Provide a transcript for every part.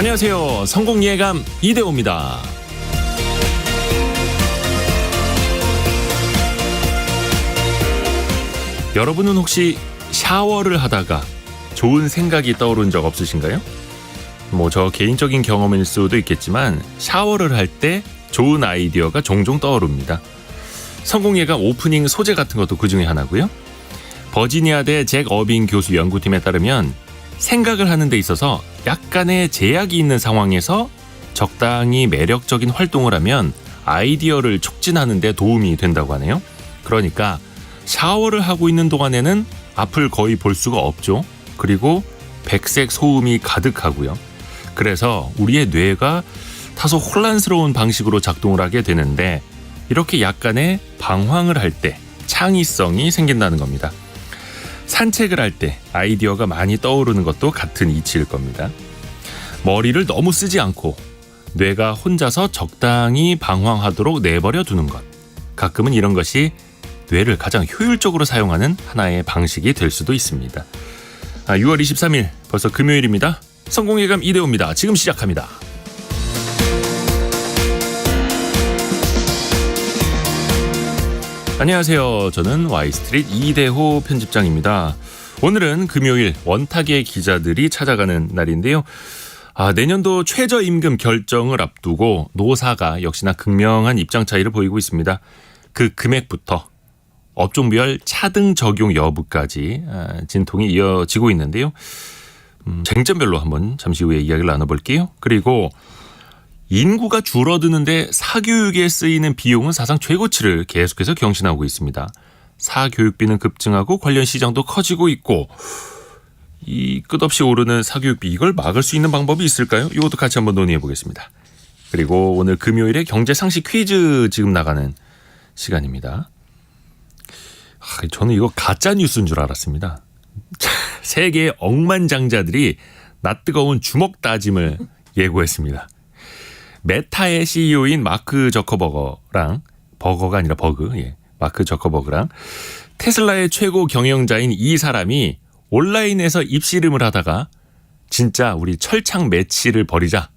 안녕하세요. 성공예감 이대호입니다. 여러분은 혹시 샤워를 하다가 좋은 생각이 떠오른 적 없으신가요? 저 개인적인 경험일 수도 있겠지만 샤워를 할 때 좋은 아이디어가 종종 떠오릅니다. 성공예감 오프닝 소재 같은 것도 그 중에 하나고요. 버지니아대 잭 어빙 교수 연구팀에 따르면 생각을 하는 데 있어서 약간의 제약이 있는 상황에서 적당히 매력적인 활동을 하면 아이디어를 촉진하는 데 도움이 된다고 하네요. 그러니까 샤워를 하고 있는 동안에는 앞을 거의 볼 수가 없죠. 그리고 백색 소음이 가득하고요. 그래서 우리의 뇌가 다소 혼란스러운 방식으로 작동을 하게 되는데 이렇게 약간의 방황을 할 때 창의성이 생긴다는 겁니다. 산책을 할 때 아이디어가 많이 떠오르는 것도 같은 이치일 겁니다. 머리를 너무 쓰지 않고 뇌가 혼자서 적당히 방황하도록 내버려 두는 것. 가끔은 이런 것이 뇌를 가장 효율적으로 사용하는 하나의 방식이 될 수도 있습니다. 6월 23일 벌써 금요일입니다. 성공예감 이대호입니다. 지금 시작합니다. 안녕하세요. 저는 Y스트릿 이대호 편집장입니다. 오늘은 금요일 원탁의 기자들이 찾아가는 날인데요. 내년도 최저임금 결정을 앞두고 노사가 역시나 극명한 입장 차이를 보이고 있습니다. 그 금액부터 업종별 차등 적용 여부까지 진통이 이어지고 있는데요. 쟁점별로 한번 잠시 후에 이야기를 나눠볼게요. 그리고 인구가 줄어드는데 사교육에 쓰이는 비용은 사상 최고치를 계속해서 경신하고 있습니다. 사교육비는 급증하고 관련 시장도 커지고 있고 이 끝없이 오르는 사교육비 이걸 막을 수 있는 방법이 있을까요? 이것도 같이 한번 논의해 보겠습니다. 그리고 오늘 금요일에 경제 상식 퀴즈 지금 나가는 시간입니다. 저는 이거 가짜 뉴스인 줄 알았습니다. 세계의 억만장자들이 낯뜨거운 주먹 다짐을 예고했습니다. 메타의 CEO인 마크 저커버거랑 버거가 아니라 버그, 마크 저커버그랑 테슬라의 최고 경영자인 이 사람이 온라인에서 입씨름을 하다가 진짜 우리 철창 매치를 벌이자.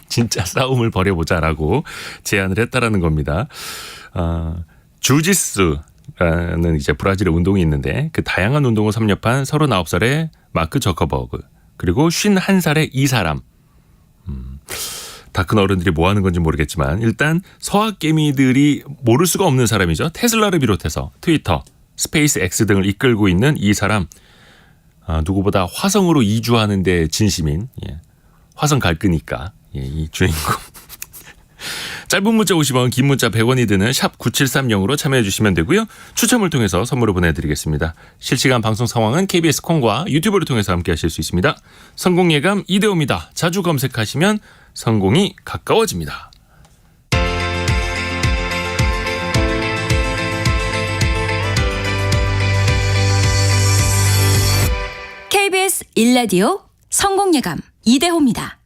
진짜 싸움을 벌여보자라고 제안을 했다라는 겁니다. 주짓수라는 이제 브라질의 운동이 있는데 그 다양한 운동을 섭렵한 39살의 마크 저커버그 그리고 51살의 이 사람. 다 큰 어른들이 뭐 하는 건지 모르겠지만 일단 서학개미들이 모를 수가 없는 사람이죠. 테슬라를 비롯해서 트위터, 스페이스 X 등을 이끌고 있는 이 사람. 누구보다 화성으로 이주하는 데 진심인 화성 갈 거니까 이 주인공. 짧은 문자 50원, 긴 문자 100원이 드는 샵 9730으로 참여해 주시면 되고요. 추첨을 통해서 선물을 보내드리겠습니다. 실시간 방송 상황은 KBS 콩과 유튜브를 통해서 함께 하실 수 있습니다. 성공예감 이대호입니다. 자주 검색하시면 성공이 가까워집니다. KBS 1라디오 성공예감 이대호입니다.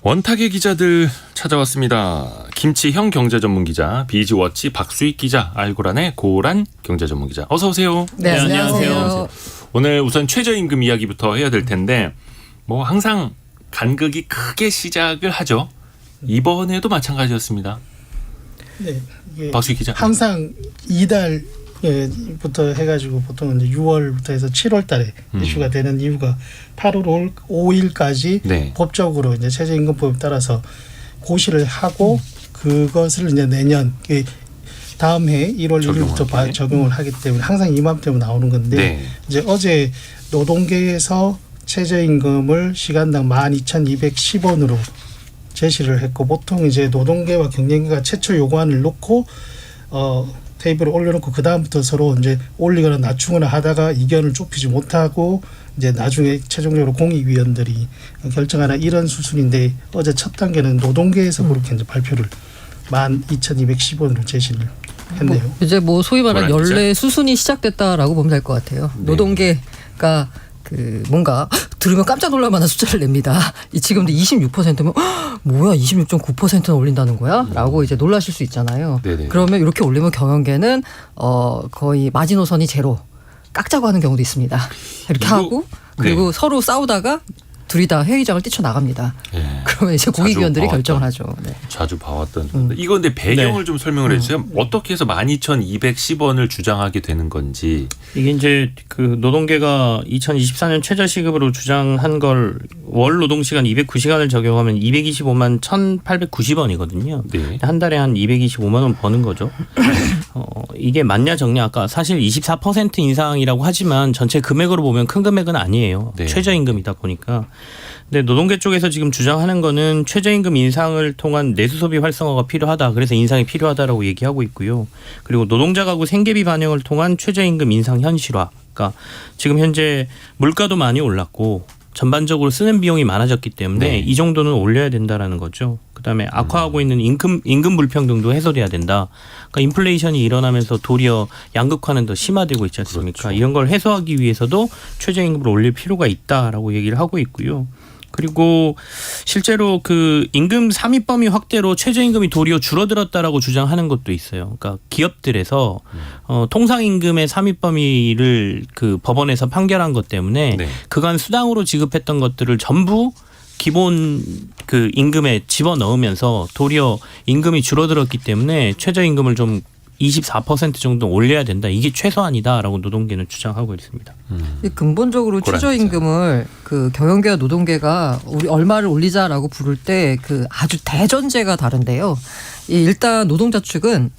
원탁의 기자들 찾아왔습니다. 김치형 경제전문기자, 비지워치 박수익 기자, 알고란의 고란 경제전문기자. 어서 오세요. 네, 안녕하세요. 오늘 우선 최저임금 이야기부터 해야 될 텐데 항상 간극이 크게 시작을 하죠. 이번에도 마찬가지였습니다. 네, 이게 박수익 기자. 항상 이달부터 해가지고 보통 이제 6월부터 해서 7월달에 이슈가 되는 이유가 8월 5일까지 네. 법적으로 이제 최저임금법에 따라서 고시를 하고 그것을 이제 내년 다음 해 1월 1일부터 적용을 하기 때문에 항상 이맘때면 나오는 건데 네. 이제 어제 노동계에서 최저임금을 시간당 12,210원으로 제시를 했고 보통 이제 노동계와 경영계가 최초 요구안을 놓고 테이블에 올려놓고 그 다음부터 서로 이제 올리거나 낮추거나 하다가 이견을 좁히지 못하고 이제 나중에 최종적으로 공익위원들이 결정하는 이런 수순인데 어제 첫 단계는 노동계에서 그렇게 이제 발표를 12,210원으로 제시를 했네요. 이제 소위 말하는 뭐라 연례 수순이 시작됐다라고 보면 될 것 같아요. 네. 노동계가 뭔가 들으면 깜짝 놀랄 만한 숫자를 냅니다. 지금도 26%면 뭐야 26.9%는 올린다는 거야? 라고 이제 놀라실 수 있잖아요. 네네. 그러면 이렇게 올리면 경영계는 거의 마지노선이 제로 깎자고 하는 경우도 있습니다. 이렇게 하고 그리고 서로 싸우다가 둘이 다 회의장을 뛰쳐나갑니다. 예. 그러면 이제 자주 고위위원들이 봐왔던. 결정을 하죠. 네. 자주 봐왔던 건데 이거 근데 배경을 좀 설명을 해주세요. 어떻게 해서 12,210원을 주장하게 되는 건지. 이게 이제 그 노동계가 2024년 최저시급으로 주장한 걸 월 노동시간 209시간을 적용하면 225만 1,890원이거든요. 네. 한 달에 한 225만 원 버는 거죠. 이게 맞냐 적냐 아까 사실 24% 인상이라고 하지만 전체 금액으로 보면 큰 금액은 아니에요. 네. 최저임금이다 보니까. 근데 노동계 쪽에서 지금 주장하는 거는 최저임금 인상을 통한 내수소비 활성화가 필요하다. 그래서 인상이 필요하다라고 얘기하고 있고요. 그리고 노동자 가구 생계비 반영을 통한 최저임금 인상 현실화. 그러니까 지금 현재 물가도 많이 올랐고 전반적으로 쓰는 비용이 많아졌기 때문에 네. 이 정도는 올려야 된다라는 거죠. 그다음에 악화하고 있는 임금 불평등도 해소돼야 된다. 그러니까 인플레이션이 일어나면서 도리어 양극화는 더 심화되고 있지 않습니까? 그렇죠. 이런 걸 해소하기 위해서도 최저임금을 올릴 필요가 있다라고 얘기를 하고 있고요. 그리고 실제로 그 임금 상위 범위 확대로 최저임금이 도리어 줄어들었다라고 주장하는 것도 있어요. 그러니까 기업들에서 통상임금의 상위 범위를 그 법원에서 판결한 것 때문에 네. 그간 수당으로 지급했던 것들을 전부 기본 그 임금에 집어넣으면서 도리어 임금이 줄어들었기 때문에 최저임금을 좀 24% 정도 올려야 된다. 이게 최소한이다라고 노동계는 주장하고 있습니다. 근본적으로 고라니죠. 최저임금을 그 경영계와 노동계가 우리 얼마를 올리자라고 부를 때 그 아주 대전제가 다른데요. 일단 노동자 측은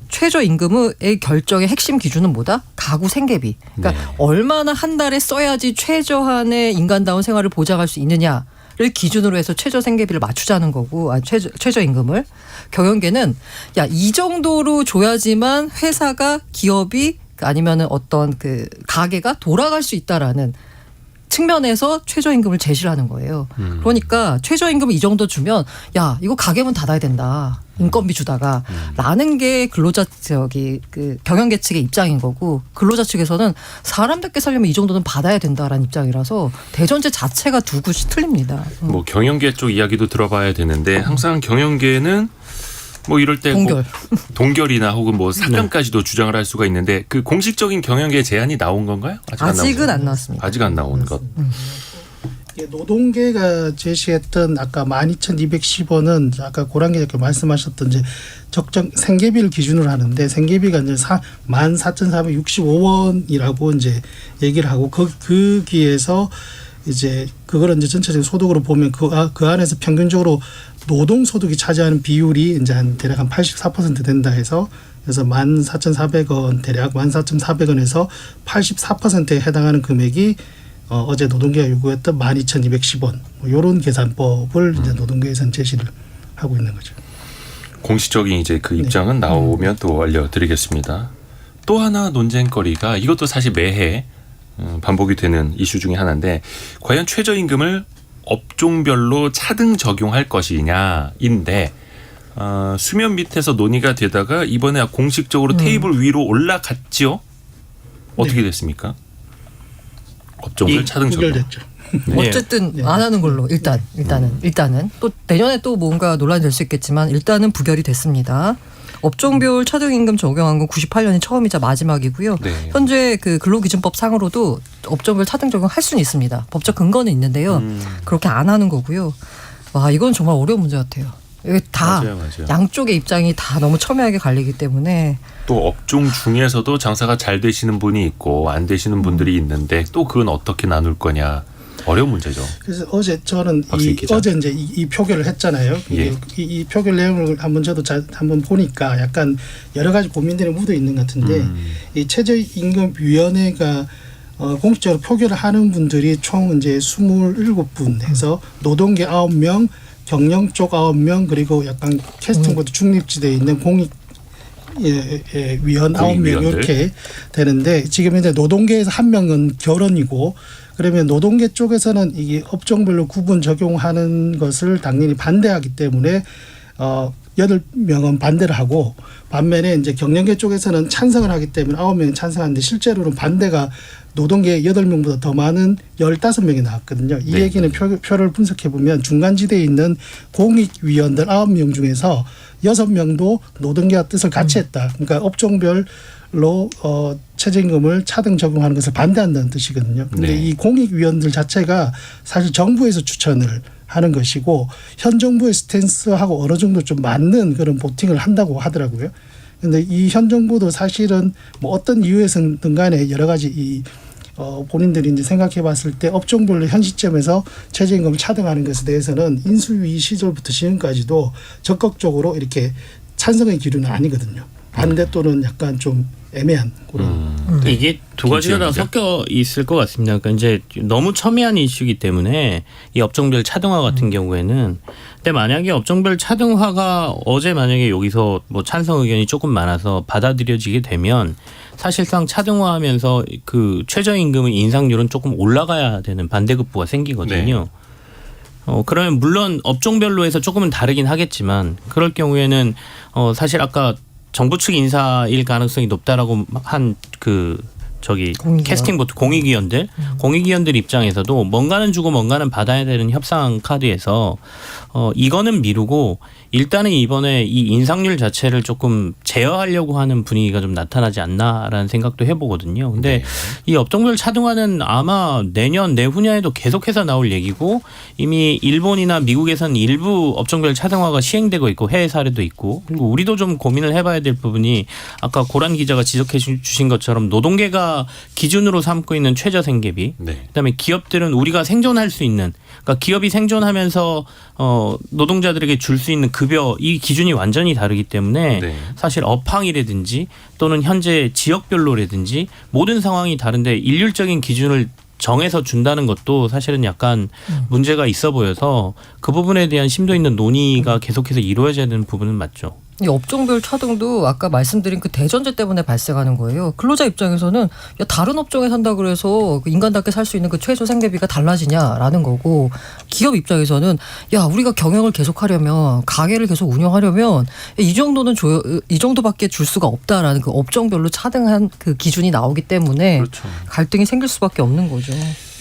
최저임금의 결정의 핵심 기준은 뭐다? 가구 생계비. 그러니까 네. 얼마나 한 달에 써야지 최저한의 인간다운 생활을 보장할 수 있느냐. 를 기준으로 해서 최저 생계비를 맞추자는 거고 최저임금을 경영계는 야 이 정도로 줘야지만 회사가 기업이 아니면은 어떤 그 가게가 돌아갈 수 있다라는 측면에서 최저임금을 제시를 하는 거예요. 그러니까 최저임금을 이 정도 주면 야 이거 가게문 닫아야 된다. 인건비 주다가 라는 게 근로자 그 경영계 측의 입장인 거고 근로자 측에서는 사람답게 살려면 이 정도는 받아야 된다라는 입장이라서 대전제 자체가 두 곳이 틀립니다. 뭐 경영계 쪽 이야기도 들어봐야 되는데 항상 경영계는 뭐 이럴 때 동결. 뭐 동결이나 혹은 뭐 삭감까지도 주장을 할 수가 있는데 그 공식적인 경영계 제안이 나온 건가요? 아직은 안 나왔습니다. 아직 안 나온 것. 이게 노동계가 제시했던 아까 12,210원은 아까 고란 기자께서 말씀하셨던 이제 적정 생계비를 기준으로 하는데 생계비가 이제 14,465원이라고 이제 얘기를 하고 거기에서 이제 그걸 이제 전체적인 소득으로 보면 그 안에서 평균적으로 노동 소득이 차지하는 비율이 이제 한 대략 한 84% 된다 해서 그래서 14,400원 대략 14,400원에서 84%에 해당하는 금액이 어제 노동계가 요구했던 12,210원 뭐 이런 계산법을 이제 노동계에서는 제시를 하고 있는 거죠. 공식적인 이제 그 입장은 나오면 또 알려드리겠습니다. 또 하나 논쟁거리가 이것도 사실 매해 반복이 되는 이슈 중에 하나인데 과연 최저임금을 업종별로 차등 적용할 것이냐인데 수면 밑에서 논의가 되다가 이번에 공식적으로 테이블 위로 올라갔지요. 어떻게 됐습니까? 업종별 차등 적용. 해결됐죠. 어쨌든 안 하는 걸로 일단은 또 내년에 또 뭔가 논란이 될 수 있겠지만 일단은 부결이 됐습니다. 업종별 차등임금 적용한 건 98년이 처음이자 마지막이고요. 네. 현재 그 근로기준법 상으로도 업종별 차등 적용할 수는 있습니다. 법적 근거는 있는데요. 그렇게 안 하는 거고요. 와 이건 정말 어려운 문제 같아요. 이게 다 맞아요. 양쪽의 입장이 다 너무 첨예하게 갈리기 때문에 또 업종 중에서도 장사가 잘 되시는 분이 있고 안 되시는 분들이 있는데 또 그건 어떻게 나눌 거냐 어려운 문제죠. 그래서 어제 저는 박수희 기자. 어제 이제 이 표결을 했잖아요. 예. 이 표결 내용을 한번 저도 한번 보니까 약간 여러 가지 고민들이 묻어 있는 것 같은데 이 최저임금위원회가 공식적으로 표결을 하는 분들이 총 이제 27분 해서 노동계 9명, 경영 쪽 9명 그리고 약간 캐스팅보다 중립지대에 있는 공익 위원 9명 이렇게 되는데 지금 이제 노동계에서 한 명은 결원이고 그러면 노동계 쪽에서는 이게 업종별로 구분 적용하는 것을 당연히 반대하기 때문에 8명은 반대를 하고 반면에 이제 경영계 쪽에서는 찬성을 하기 때문에 9명이 찬성하는데 실제로는 반대가 노동계 8명보다 더 많은 15명이 나왔거든요. 이 네. 얘기는 표를 분석해 보면 중간지대에 있는 공익위원들 9명 중에서 6명도 노동계와 뜻을 같이 했다. 그러니까 업종별로 최저임금을 차등 적용하는 것을 반대한다는 뜻이거든요. 근데 네. 이 공익위원들 자체가 사실 정부에서 추천을 하는 것이고 현 정부의 스탠스하고 어느 정도 좀 맞는 그런 보팅을 한다고 하더라고요. 근데 이 현 정부도 사실은 뭐 어떤 이유에서든 간에 여러 가지 본인들이 이제 생각해 봤을 때 업종별로 현 시점에서 최저임금을 차등하는 것에 대해서는 인수위 시절부터 지금까지도 적극적으로 이렇게 찬성의 기류는 아니거든요. 반대 또는 약간 좀 애매한 그런. 이게 두 가지가 다 김지영 기자. 섞여 있을 것 같습니다. 그러니까 이제 너무 첨예한 이슈이기 때문에 이 업종별 차등화 같은 경우에는 근데 만약에 업종별 차등화가 어제 만약에 여기서 뭐 찬성 의견이 조금 많아서 받아들여지게 되면 사실상 차등화하면서 그 최저임금의 인상률은 조금 올라가야 되는 반대급부가 생기거든요. 그러면 물론 업종별로 해서 조금은 다르긴 하겠지만 그럴 경우에는 사실 아까 정부 측 인사일 가능성이 높다라고 한 공익위원. 캐스팅 보트 공익위원들 입장에서도 뭔가는 주고 뭔가는 받아야 되는 협상 카드에서 이거는 미루고 일단은 이번에 이 인상률 자체를 조금 제어하려고 하는 분위기가 좀 나타나지 않나라는 생각도 해보거든요. 근데 네. 이 업종별 차등화는 아마 내년 내후년에도 계속해서 나올 얘기고 이미 일본이나 미국에서는 일부 업종별 차등화가 시행되고 있고 해외 사례도 있고 그리고 우리도 좀 고민을 해봐야 될 부분이 아까 고란 기자가 지적해 주신 것처럼 노동계가 기준으로 삼고 있는 최저 생계비 네. 그다음에 기업들은 우리가 생존할 수 있는 그러니까 기업이 생존하면서 노동자들에게 줄 수 있는 급여 이 기준이 완전히 다르기 때문에 네. 사실 업황이라든지 또는 현재 지역별로라든지 모든 상황이 다른데 일률적인 기준을 정해서 준다는 것도 사실은 약간 문제가 있어 보여서 그 부분에 대한 심도 있는 논의가 계속해서 이루어져야 되는 부분은 맞죠. 이 업종별 차등도 아까 말씀드린 그 대전제 때문에 발생하는 거예요. 근로자 입장에서는 야, 다른 업종에 산다 그래서 그 인간답게 살 수 있는 그 최저 생계비가 달라지냐라는 거고 기업 입장에서는 야 우리가 경영을 계속하려면 가게를 계속 운영하려면 이 정도는 이 정도밖에 줄 수가 없다라는 그 업종별로 차등한 그 기준이 나오기 때문에 그렇죠. 갈등이 생길 수밖에 없는 거죠.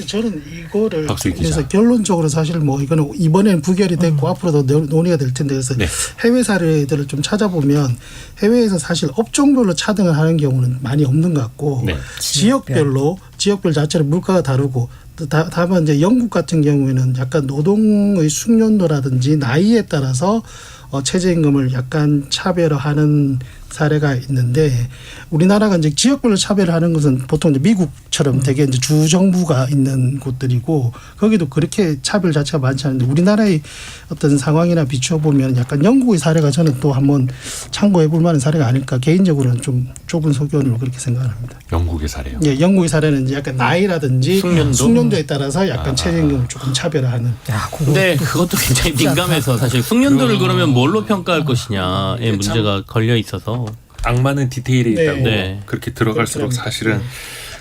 저는 이거를 박수희 기자. 그래서 결론적으로 사실 뭐 이거는 이번에는 부결이 됐고 앞으로도 논의가 될 텐데 그래서 네. 해외 사례들을 좀 찾아보면 해외에서 사실 업종별로 차등을 하는 경우는 많이 없는 것 같고 네. 지역별 자체로 물가가 다르고 다만 이제 영국 같은 경우에는 약간 노동의 숙련도라든지 나이에 따라서 최저임금을 약간 차별화하는 사례가 있는데 우리나라가 이제 지역별로 차별하는 것은 보통 이제 미국처럼 되게 이제 주 정부가 있는 곳들이고 거기도 그렇게 차별 자체가 많지 않은데 우리나라의 어떤 상황이나 비추어 보면 약간 영국의 사례가 저는 또 한번 참고해 볼 만한 사례가 아닐까 개인적으로는 좀 좁은 소견으로 그렇게 생각합니다. 영국의 사례요. 예, 영국의 사례는 이제 약간 나이라든지 숙련도에 따라서 약간 최저임금을 조금 차별화하는. 야, 근데 그것도 굉장히 민감해서 사실 숙련도를 그러면 뭘로 평가할 것이냐의 문제가 걸려 있어서 악마는 디테일에 네. 있다고 네. 그렇게 들어갈수록 그렇죠. 사실은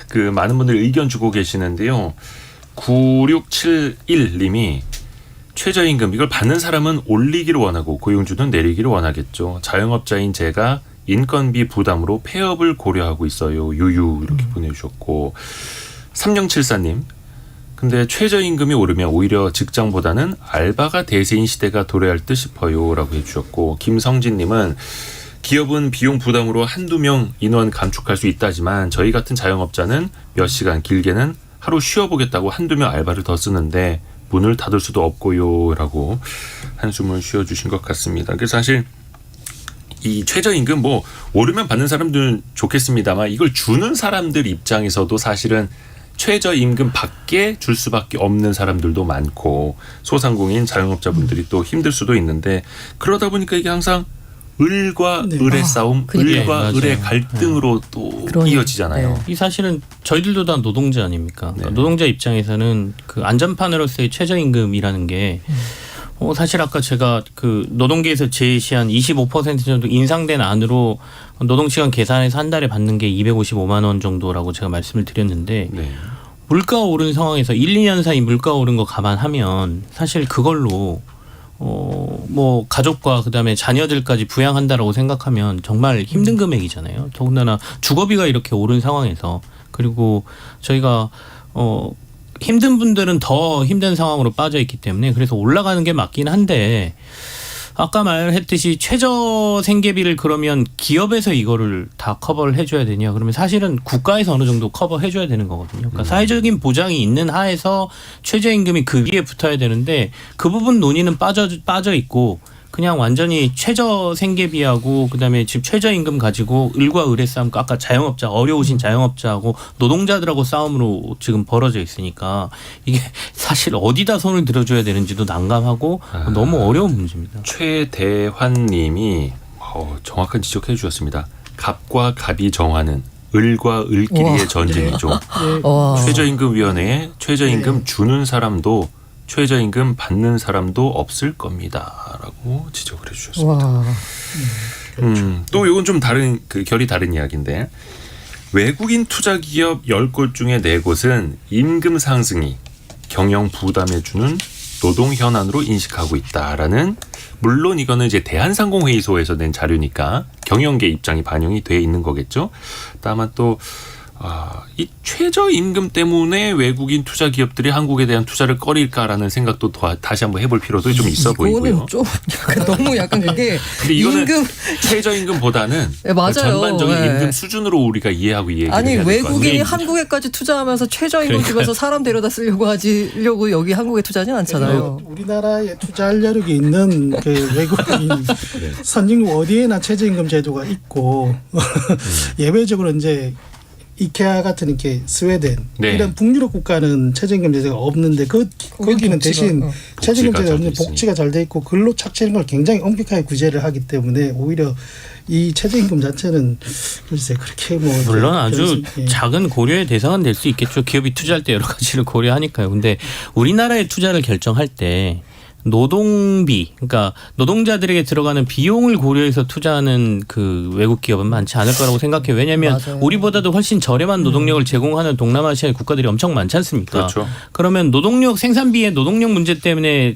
그 많은 분들이 의견 주고 계시는데요. 9671님이 최저임금 이걸 받는 사람은 올리기를 원하고 고용주는 내리기를 원하겠죠. 자영업자인 제가 인건비 부담으로 폐업을 고려하고 있어요. 유유 이렇게 보내주셨고 3074님 근데 최저임금이 오르면 오히려 직장보다는 알바가 대세인 시대가 도래할 듯 싶어요 라고 해주셨고 김성진님은 기업은 비용 부담으로 한두 명 인원 감축할 수 있다지만 저희 같은 자영업자는 몇 시간 길게는 하루 쉬어보겠다고 한두 명 알바를 더 쓰는데 문을 닫을 수도 없고요 라고 한숨을 쉬어주신 것 같습니다. 그래서 사실 이 최저임금 뭐 오르면 받는 사람들은 좋겠습니다만 이걸 주는 사람들 입장에서도 사실은 최저임금 밖에 줄 수밖에 없는 사람들도 많고 소상공인 자영업자분들이 또 힘들 수도 있는데 그러다 보니까 이게 항상 을과 네. 을의 싸움, 그러니까요. 을과 네, 을의 맞아요. 갈등으로 또 그러니, 이어지잖아요. 네. 이 사실은 저희들도 다 노동자 아닙니까? 그러니까 네. 노동자 입장에서는 그 안전판으로서의 최저임금이라는 게 사실 아까 제가 그 노동계에서 제시한 25% 정도 인상된 안으로 노동시간 계산해서 한 달에 받는 게 255만 원 정도라고 제가 말씀을 드렸는데 네. 물가가 오른 상황에서 1, 2년 사이 물가 오른 거 감안하면 사실 그걸로 뭐 가족과 그다음에 자녀들까지 부양한다라고 생각하면 정말 힘든 금액이잖아요. 더군다나 주거비가 이렇게 오른 상황에서 그리고 저희가 힘든 분들은 더 힘든 상황으로 빠져 있기 때문에 그래서 올라가는 게 맞긴 한데 아까 말했듯이 최저 생계비를 그러면 기업에서 이거를 다 커버를 해줘야 되냐? 그러면 사실은 국가에서 어느 정도 커버해줘야 되는 거거든요. 그러니까 사회적인 보장이 있는 하에서 최저임금이 그 위에 붙어야 되는데 그 부분 논의는 빠져 있고 그냥 완전히 최저 생계비하고 그다음에 지금 최저임금 가지고 을과 을의 싸움, 아까 자영업자 어려우신 자영업자하고 노동자들하고 싸움으로 지금 벌어져 있으니까 이게 사실 어디다 손을 들어줘야 되는지도 난감하고 너무 어려운 문제입니다. 최대환님이 정확한 지적해 주셨습니다. 갑과 갑이 정하는 을과 을끼리의 우와. 전쟁이죠. 와. 최저임금위원회에 최저임금 주는 사람도 최저임금 받는 사람도 없을 겁니다라고 지적을 해주셨습니다. 와. 또 이건 좀 다른 결이 다른 이야기인데 외국인 투자 기업 10곳 중에 4곳은 임금 상승이 경영 부담해 주는 노동 현안으로 인식하고 있다라는, 물론 이거는 이제 대한상공회의소에서 낸 자료니까 경영계 입장이 반영이 돼 있는 거겠죠. 다만 또 이 최저임금 때문에 외국인 투자 기업들이 한국에 대한 투자를 꺼릴까라는 생각도 다시 한번 해볼 필요도 좀 있어 보이고요. 이거는 좀 약간 너무 약간 그게 근데 이거는 임금 최저임금보다는 네, 맞아요. 전반적인 네. 임금 수준으로 우리가 이해하고 얘기를 아니 해야 될 것 외국인이 같아요. 한국에까지 투자하면서 최저임금 주면서 사람 데려다 쓰려고 여기 한국에 투자하진 않잖아요. 우리나라에 투자할 여력이 있는 그 외국인 선진국 어디에나 최저임금 제도가 있고 예외적으로 이제 이케아 같은 이렇게 스웨덴 네. 이런 북유럽 국가는 최저임금 제도가 없는데 거기는 대신 최저임금 제도가 없는 복지가 잘 돼 있고 근로 착취하는 걸 굉장히 엄격하게 구제를 하기 때문에 오히려 이 최저임금 자체는 글쎄 그렇게 뭐 물론 아주 예. 작은 고려의 대상은 될 수 있겠죠. 기업이 투자할 때 여러 가지를 고려하니까요. 근데 우리나라의 투자를 결정할 때 노동비, 그러니까 노동자들에게 들어가는 비용을 고려해서 투자하는 그 외국 기업은 많지 않을 거라고 생각해요. 왜냐하면 맞아요. 우리보다도 훨씬 저렴한 노동력을 제공하는 동남아시아의 국가들이 엄청 많지 않습니까? 그렇죠. 그러면 노동력 생산비의 노동력 문제 때문에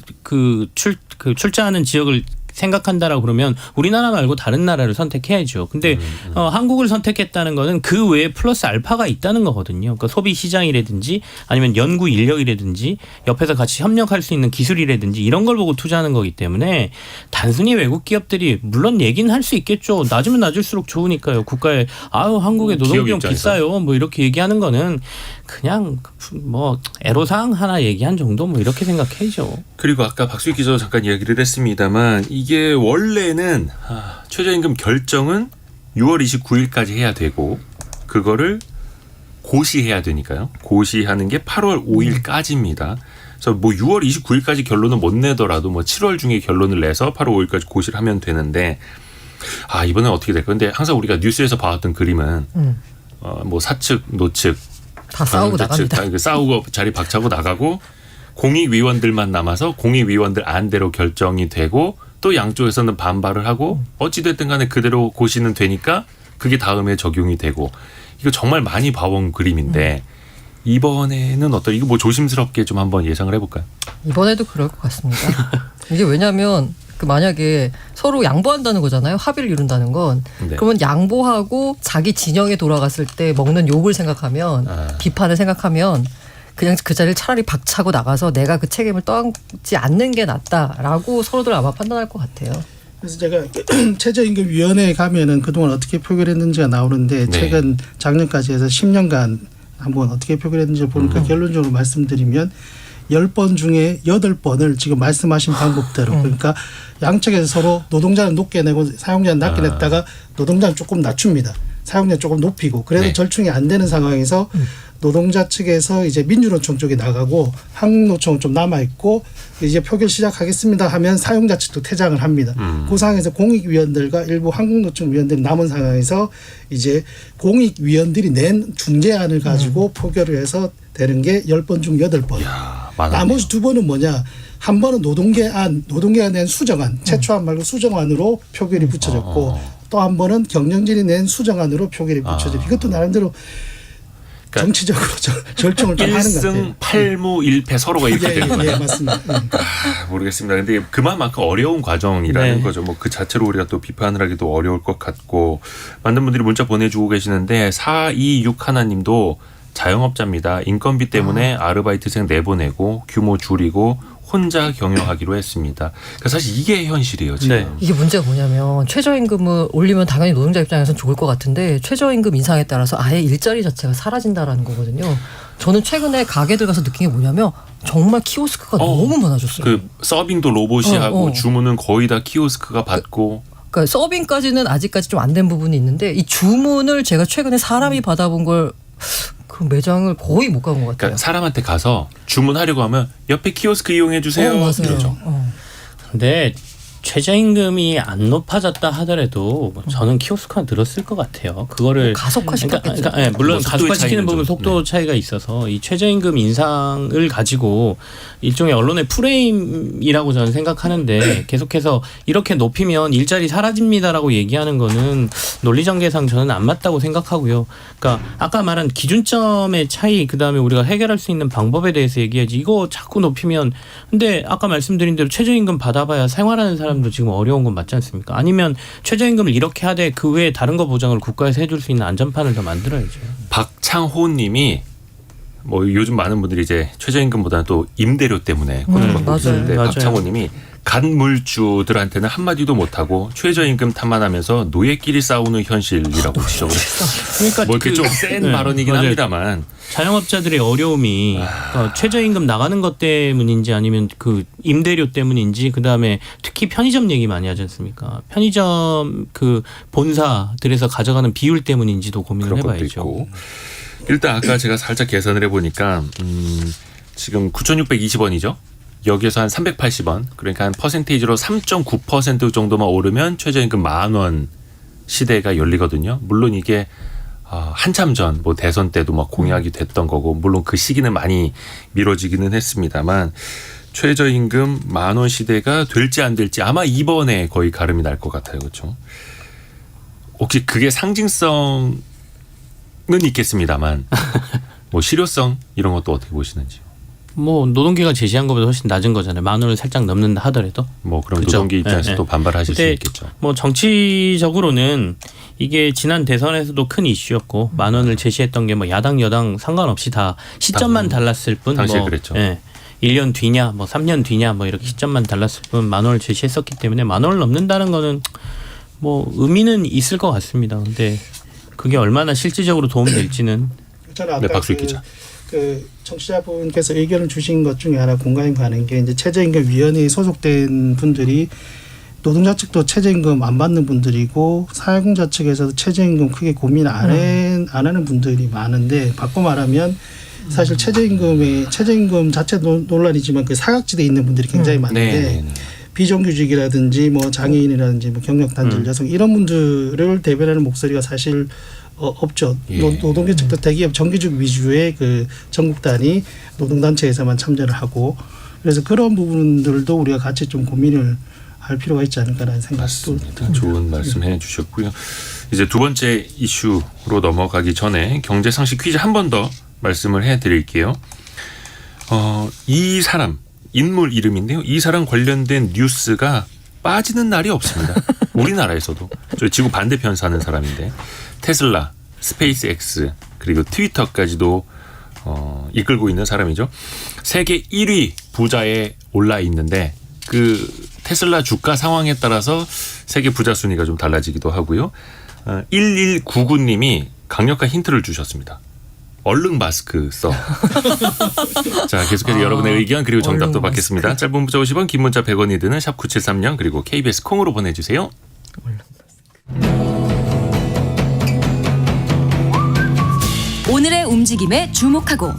출자하는 지역을 생각한다라고 그러면 우리나라 말고 다른 나라를 선택해야죠. 근데 한국을 선택했다는 거는 그 외에 플러스 알파가 있다는 거거든요. 그러니까 소비 시장이라든지 아니면 연구 인력이라든지 옆에서 같이 협력할 수 있는 기술이라든지 이런 걸 보고 투자하는 거기 때문에 단순히 외국 기업들이 물론 얘기는 할 수 있겠죠. 낮으면 낮을수록 좋으니까요. 국가에 한국의 노동비용 비싸요. 뭐 이렇게 얘기하는 거는 그냥 뭐 애로사항 하나 얘기한 정도 뭐 이렇게 생각해야죠. 그리고 아까 박수익 기자도 잠깐 이야기를 했습니다만 이게 원래는 최저임금 결정은 6월 29일까지 해야 되고 그거를 고시해야 되니까요. 고시하는 게 8월 5일까지입니다. 그래서 뭐 6월 29일까지 결론을 못 내더라도 뭐 7월 중에 결론을 내서 8월 5일까지 고시를 하면 되는데 이번엔 어떻게 될까? 근데 항상 우리가 뉴스에서 봐왔던 그림은 뭐 사측, 노측 다 싸우고 나갑니다. 싸우고 자리 박차고 나가고 공익위원들만 남아서 공익위원들 안대로 결정이 되고 또 양쪽에서는 반발을 하고 어찌됐든 간에 그대로 고시는 되니까 그게 다음에 적용이 되고 이거 정말 많이 봐온 그림인데 이번에는 이거 뭐 조심스럽게 좀 한번 예상을 해볼까요? 이번에도 그럴 것 같습니다. 이게 왜냐하면 만약에 서로 양보한다는 거잖아요. 합의를 이룬다는 건. 네. 그러면 양보하고 자기 진영에 돌아갔을 때 먹는 욕을 생각하면 비판을 생각하면 그냥 그 자리를 차라리 박차고 나가서 내가 그 책임을 떠안지 않는 게 낫다라고 서로들 아마 판단할 것 같아요. 그래서 제가 최저임금위원회에 가면은 그동안 어떻게 표결했는지가 나오는데 네. 최근 작년까지 해서 10년간 한번 어떻게 표결했는지 보니까 결론적으로 말씀드리면 10번 중에 8번을 지금 말씀하신 방법대로 그러니까 양측에서 서로 노동자는 높게 내고 사용자는 낮게 냈다가 노동자는 조금 낮춥니다. 사용자는 조금 높이고 그래도 네. 절충이 안 되는 상황에서 노동자 측에서 이제 민주노총 쪽에 나가고 한국노총은 좀 남아있고 이제 표결 시작하겠습니다 하면 사용자 측도 퇴장을 합니다. 그 상황에서 공익위원들과 일부 한국노총 위원들이 남은 상황에서 이제 공익위원들이 낸 중재안을 가지고 표결을 해서 되는 게 10번 중 8번. 나머지 2번은 뭐냐. 한 번은 노동계가 낸 수정안, 최초안 말고 수정안으로 표결이 붙여졌고 또 한 번은 경영진이 낸 수정안으로 표결이 붙여졌고 이것도 나름대로 정치적으로 절충을 좀 하는 것 같아요. 1승 8무 1패 서로가 이렇게 되는 거예요. 예, 맞습니다. 모르겠습니다. 근데 그만큼 어려운 과정이라는 네. 거죠. 뭐 그 자체로 우리가 또 비판을 하기도 어려울 것 같고 많은 분들이 문자 보내주고 계시는데 426 하나님도 자영업자입니다. 인건비 때문에 아르바이트생 내보내고 규모 줄이고 혼자 경영하기로 했습니다. 그러니까 사실 이게 현실이에요 지금. 네. 이게 문제가 뭐냐면 최저임금을 올리면 당연히 노동자 입장에서는 좋을 것 같은데 최저임금 인상에 따라서 아예 일자리 자체가 사라진다라는 거거든요. 저는 최근에 가게들 가서 느낀 게 뭐냐면 정말 키오스크가 너무 많아졌어요. 그 서빙도 로봇이 어, 하고 어. 주문은 거의 다 키오스크가 받고. 그러니까 서빙까지는 아직까지 좀 안 된 부분이 있는데 이 주문을 제가 최근에 사람이 받아본 걸 그 매장을 거의 못 간 것 같아요. 그러니까 사람한테 가서 주문하려고 하면 옆에 키오스크 이용해 주세요. 맞아요. 이러죠. 근데 최저임금이 안 높아졌다 하더라도 저는 키오스크가 늘었을 것 같아요. 그거를 가속화시켰겠죠. 예, 물론 뭐 속도의 가속화시키는 차이는 부분 좀, 속도 차이가 있어서 이 최저임금 인상을 가지고 일종의 언론의 프레임이라고 저는 생각하는데 계속해서 이렇게 높이면 일자리 사라집니다라고 얘기하는 거는 논리전개상 저는 안 맞다고 생각하고요. 그러니까 아까 말한 기준점의 차이 그다음에 우리가 해결할 수 있는 방법에 대해서 얘기하지 이거 자꾸 높이면 근데 아까 말씀드린 대로 최저임금 받아봐야 생활하는 사람도 지금 어려운 건 맞지 않습니까? 아니면 최저임금을 이렇게 하되 그 외에 다른 거 보장을 국가에서 해줄 수 있는 안전판을 더 만들어야죠. 박창호님이 뭐 요즘 많은 분들이 이제 최저임금보다는 또 임대료 때문에 고통받고 맞아요. 있는데 맞아요. 박창호님이 간물주들한테는 한마디도 못하고 최저임금 탓만하면서 노예끼리 싸우는 현실이라고 지적을 했어요. 그러니까 뭐 이렇게 좀 센 발언이긴 맞아요. 합니다만 자영업자들의 어려움이 그러니까 최저임금 나가는 것 때문인지 아니면 그 임대료 때문인지 그다음에 특히 편의점 얘기 많이 하지 않습니까? 편의점 그 본사들에서 가져가는 비율 때문인지도 고민을 그런 것도 해봐야죠. 있고 일단 아까 제가 살짝 계산을 해보니까 지금 9,620원이죠. 여기에서 한 380원 그러니까 한 퍼센테이지로 3.9% 정도만 오르면 최저임금 10,000원 시대가 열리거든요. 물론 이게 한참 전 뭐 대선 때도 막 공약이 됐던 거고 물론 그 시기는 많이 미뤄지기는 했습니다만 최저임금 10,000원 시대가 될지 안 될지 아마 이번에 거의 가름이 날 것 같아요. 그렇죠? 혹시 그게 상징성은 있겠습니다만 뭐 실효성 이런 것도 어떻게 보시는지. 뭐 노동계가 제시한 것보다 훨씬 낮은 거잖아요. 10,000원을 살짝 넘는다 하더라도. 뭐 그럼 그렇죠. 노동계 입장에서 네, 또 네. 반발하실 수 근데 있겠죠. 뭐 정치적으로는 이게 지난 대선에서도 큰 이슈였고 10,000원을 제시했던 게 뭐 야당 여당 상관없이 다 시점만 달랐을 뿐. 당시에 뭐 그랬죠. 1년 뒤냐 뭐 3년 뒤냐 뭐 이렇게 시점만 달랐을 뿐 10,000원을 제시했었기 때문에 10,000원을 넘는다는 거는 뭐 의미는 있을 것 같습니다. 근데 그게 얼마나 실질적으로 도움될지는 저는 네, 아까 박수일 기자. 그 청취자분께서 의견을 주신 것 중에 하나 공감이 가는 게 이제 최저임금위원회에 소속된 분들이 노동자 측도 최저임금 안 받는 분들이고 사회공자 측에서도 최저임금 크게 고민 안 하는 분들이 많은데 바꿔 말하면 사실 최저임금 자체 논란이지만 그 사각지대에 있는 분들이 굉장히 많은데 네. 비정규직이라든지 뭐 장애인이라든지 뭐 경력단절 여성 이런 분들을 대변하는 목소리가 사실 없죠. 예. 노동계 측도 대기업 정규직 위주의 그 전국 단위 노동단체에서만 참여를 하고 그래서 그런 부분들도 우리가 같이 좀 고민을 할 필요가 있지 않을까라는 생각도 맞습니다. 좋은 말씀해 주셨고요. 이제 두 번째 이슈로 넘어가기 전에 경제 상식 퀴즈 한 번 더 말씀을 해드릴게요. 이 사람 인물 이름인데요. 이 사람 관련된 뉴스가 빠지는 날이 없습니다. 우리나라에서도 저희 지구 반대편 사는 사람인데 테슬라, 스페이스X 그리고 트위터까지도 이끌고 있는 사람이죠. 세계 1위 부자에 올라 있는데 그 테슬라 주가 상황에 따라서 세계 부자 순위가 좀 달라지기도 하고요. 1199님이 강력한 힌트를 주셨습니다. 얼른 마스크 써. 자, 계속해서 여러분의 의견 그리고 정답도 받겠습니다. 짧은 문자 50원, 긴 문자 100원이 드는 샵 9730 그리고 KBS 콩으로 보내주세요. 오늘의 움직임에 주목하고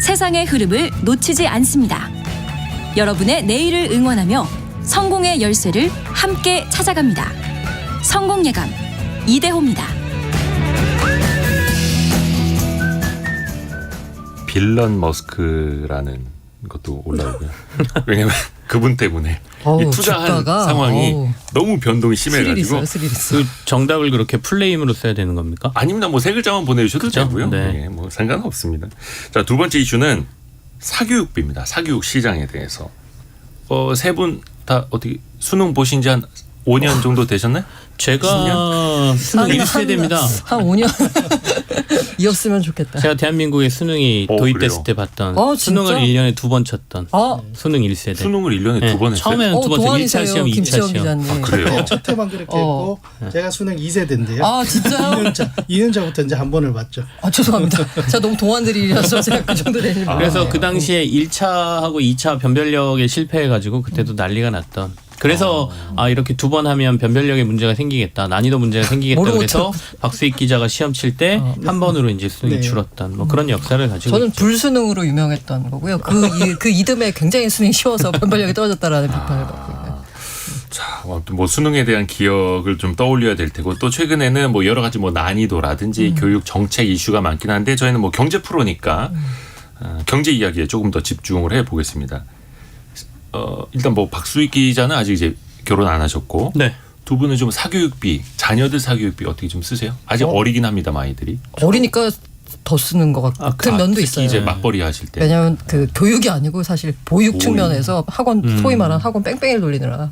세상의 흐름을 놓치지 않습니다. 여러분의 내일을 응원하며 성공의 열쇠를 함께 찾아갑니다. 성공예감 이대호입니다. 빌런 머스크라는 것도 올라오고요. 왜냐하면 그분 때문에 어우, 이 투자한 주가가, 상황이 어우. 너무 변동이 스릴 심해가지고 있어요. 스릴 있어. 그 정답을 그렇게 풀네임으로 써야 되는 겁니까? 아닙니다. 뭐 세 글자만 보내주셔도 그렇죠? 되고요. 네. 네, 뭐 상관없습니다. 자, 두 번째 이슈는 사교육비입니다. 사교육 시장에 대해서 세 분 다 어떻게 수능 보신 지 한 5년 정도 되셨나요? 제가 수능 1세대입니다. 한 5년. 이었으면 좋겠다. 제가 대한민국의 수능이 도입됐을 그래요? 때 봤던 진짜? 수능을 1년에 2번 쳤던 수능 1세대. 수능을 1년에 네, 2번 했어요? 처음에는 두 번, 1차 동안이세요, 시험, 2차 김치영 시험. 기자님. 그래요? 첫 해만 그렇게 했고 제가 수능 2세대인데요. 아 진짜요? 2년차부터 이제 한 번을 봤죠. 아 죄송합니다. 제가 너무 동안들이라서 제가 그 정도 되는 거. 그래서 그 당시에 1차하고 2차 변별력에 실패해가지고 그때도 난리가 났던. 그래서 이렇게 2번 하면 변별력에 문제가 생기겠다, 난이도 문제가 생기겠다. 모르고 그래서 박수익 기자가 시험 칠 때 한 번으로 이제 수능이 네. 줄었던 뭐 그런 역사를 가지고 저는 있죠. 불수능으로 유명했던 거고요. 그 이듬해 굉장히 수능이 쉬워서 변별력이 떨어졌다라는 비판을 받고 있네요. 자, 아무튼 뭐 수능에 대한 기억을 좀 떠올려야 될 테고 또 최근에는 뭐 여러 가지 뭐 난이도라든지 교육 정책 이슈가 많긴 한데 저희는 뭐 경제 프로니까 경제 이야기에 조금 더 집중을 해 보겠습니다. 일단 뭐 박수익 기자는 아직 이제 결혼 안 하셨고 네. 두 분은 좀 사교육비, 자녀들 사교육비 어떻게 좀 쓰세요? 아직 어리긴 합니다, 아이들이. 어리니까 더 쓰는 것 같은 면도 특히 있어요. 이제 맞벌이 하실 때. 왜냐하면 그 교육이 아니고 사실 보육 보육. 측면에서 학원 소위 말하는 학원 뺑뺑이를 돌리느라.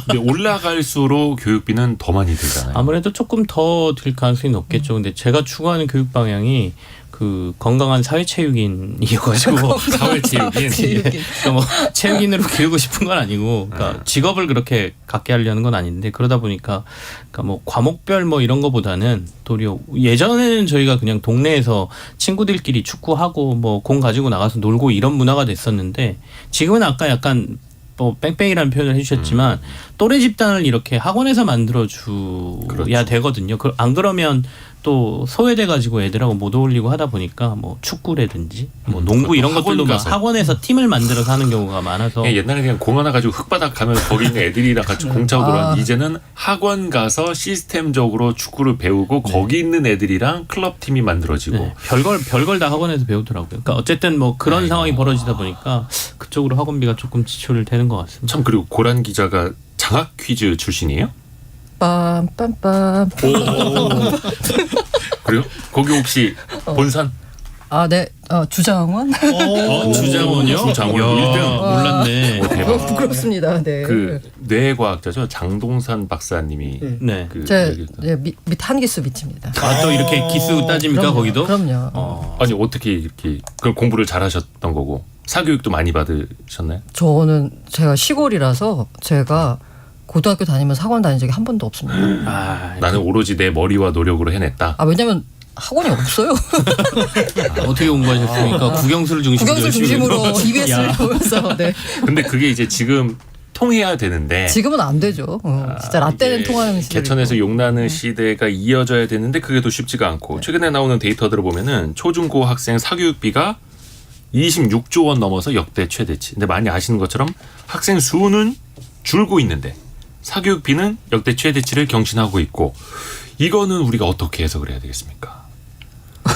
근데 올라갈수록 교육비는 더 많이 들잖아요. 아무래도 조금 더 들 가능성이 높겠죠. 근데 제가 추구하는 교육 방향이 그 건강한 사회체육인이어가지고 사회체육인. 그러니까 뭐 체육인으로 기르고 싶은 건 아니고, 그러니까 직업을 그렇게 갖게 하려는 건 아닌데, 그러다 보니까 그러니까 뭐 과목별 뭐 이런 거보다는 도리어 예전에는 저희가 그냥 동네에서 친구들끼리 축구하고 뭐 공 가지고 나가서 놀고 이런 문화가 됐었는데, 지금은 아까 약간 뭐 뺑뺑이라는 표현을 해주셨지만 또래 집단을 이렇게 학원에서 만들어줘야 그렇죠. 되거든요. 안 그러면 또 소외돼 가지고 애들하고 못 어울리고 하다 보니까 뭐 축구라든지 뭐 농구 이런 학원 것들도 막 가서. 학원에서 팀을 만들어서 하는 경우가 많아서 옛날에 그냥 공 하나 가지고 흙바닥 가면 거기 있는 애들이랑 같이 공 차고 놀았는데 이제는 학원 가서 시스템적으로 축구를 배우고 거기 있는 애들이랑 클럽 팀이 만들어지고 네, 별걸 다 학원에서 배우더라고요. 그러니까 어쨌든 뭐 그런 상황이 벌어지다 보니까 그쪽으로 학원비가 조금 지출되는 것 같습니다. 참. 그리고 고란 기자가 장학 퀴즈 출신이에요? 빰빰빰. 그래요? 거기 혹시 본산? 아, 네. 주장원. 주장원이요? 주장원 이야, 1등. 몰랐네. 대박. 부끄럽습니다. 네. 그 뇌과학자죠. 장동산 박사님이 네. 그 제 얘기- 밑 한기수 밑입니다. 또 이렇게 기수 따집니까 거기도? 그럼요. 아니 어떻게 이렇게 그 공부를 잘하셨던 거고 사교육도 많이 받으셨나요? 저는 제가 시골이라서 제가 고등학교 다니면서 학원 다닌 적이 한 번도 없습니다. 나는 오로지 내 머리와 노력으로 해냈다. 아 왜냐면 학원이 없어요. 어떻게 공부하셨습니까? 국영수를 중심으로 국영수 열심히 중심으로 공부하셨- EBS를 야. 보면서. 네. 근데 그게 이제 지금 통해야 되는데 지금은 안 되죠. 진짜 라떼는 이게 통하는 시대. 개천에서 용나는 시대가 이어져야 되는데 그게 또 쉽지가 않고 최근에 나오는 데이터들을 보면은 초중고 학생 사교육비가 26조 원 넘어서 역대 최대치. 근데 많이 아시는 것처럼 학생 수는 줄고 있는데 사교육비는 역대 최대치를 경신하고 있고 이거는 우리가 어떻게 해석을 해야 되겠습니까?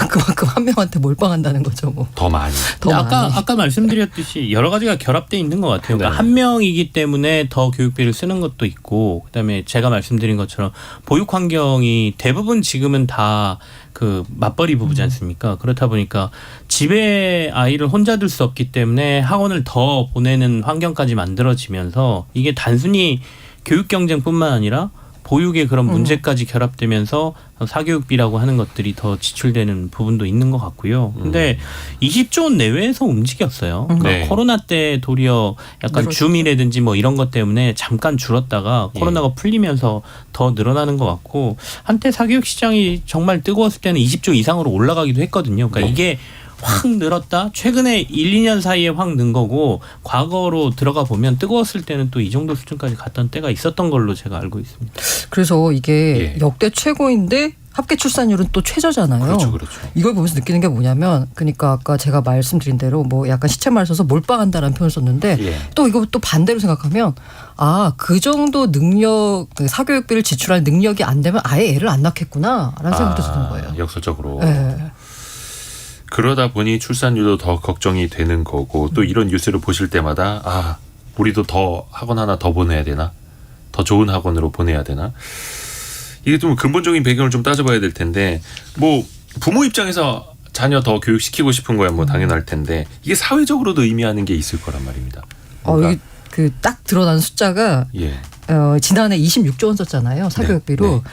그만큼 한 명한테 몰빵한다는 거죠. 뭐. 더 많이. 더 많이. 아까 말씀드렸듯이 여러 가지가 결합돼 있는 것 같아요. 그러니까 네. 한 명이기 때문에 더 교육비를 쓰는 것도 있고, 그다음에 제가 말씀드린 것처럼 보육 환경이 대부분 지금은 다 그 맞벌이 부부지 않습니까? 그렇다 보니까 집에 아이를 혼자 둘 수 없기 때문에 학원을 더 보내는 환경까지 만들어지면서 이게 단순히 교육 경쟁뿐만 아니라 보육의 그런 문제까지 결합되면서 사교육비라고 하는 것들이 더 지출되는 부분도 있는 것 같고요. 근데 20조 원 내외에서 움직였어요. 그러니까 네. 코로나 때 도리어 약간 늘었죠. 줌이라든지 뭐 이런 것 때문에 잠깐 줄었다가 코로나가 풀리면서 더 늘어나는 것 같고, 한때 사교육 시장이 정말 뜨거웠을 때는 20조 이상으로 올라가기도 했거든요. 그러니까 이게 확 늘었다. 최근에 1, 2년 사이에 확 는 거고, 과거로 들어가 보면 뜨거웠을 때는 또 이 정도 수준까지 갔던 때가 있었던 걸로 제가 알고 있습니다. 그래서 이게 예. 역대 최고인데 합계 출산율은 또 최저잖아요. 그렇죠, 그렇죠. 이걸 보면서 느끼는 게 뭐냐면, 그러니까 아까 제가 말씀드린 대로 뭐 약간 시쳇말 써서 몰빵한다라는 표현을 썼는데 예. 또 이거 또 반대로 생각하면 그 정도 능력, 그 사교육비를 지출할 능력이 안 되면 아예 애를 안 낳겠구나라는 생각도 드는 거예요. 역설적으로. 네. 그러다 보니 출산율도 더 걱정이 되는 거고 또 이런 뉴스를 보실 때마다 우리도 더 학원 하나 더 보내야 되나? 더 좋은 학원으로 보내야 되나? 이게 좀 근본적인 배경을 좀 따져봐야 될 텐데 뭐 부모 입장에서 자녀 더 교육시키고 싶은 거야 뭐 당연할 텐데 이게 사회적으로도 의미하는 게 있을 거란 말입니다. 이게 그 딱 드러난 숫자가 예. 지난해 26조 원 썼잖아요. 사교육비로.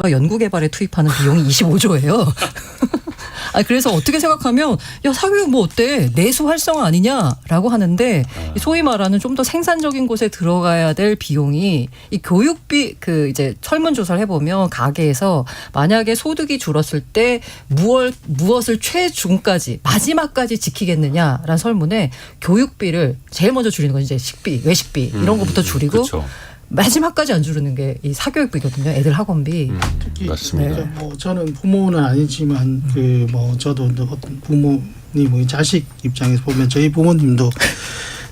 네. 연구개발에 투입하는 비용이 25조예요. 그래서 어떻게 생각하면 야 사교육 뭐 어때 내수 활성화 아니냐라고 하는데 소위 말하는 좀 더 생산적인 곳에 들어가야 될 비용이 이 교육비 그 이제 설문조사를 해보면 가계에서 만약에 소득이 줄었을 때 무엇을 최중까지 마지막까지 지키겠느냐라는 설문에 교육비를 제일 먼저 줄이는 건 이제 식비 외식비 이런 것부터 줄이고 그쵸. 마지막까지 안 줄이는 게 이 사교육비거든요. 애들 학원비. 특히 맞습니다. 뭐 저는 부모는 아니지만 그 뭐 저도 어떤 부모님 뭐 자식 입장에서 보면 저희 부모님도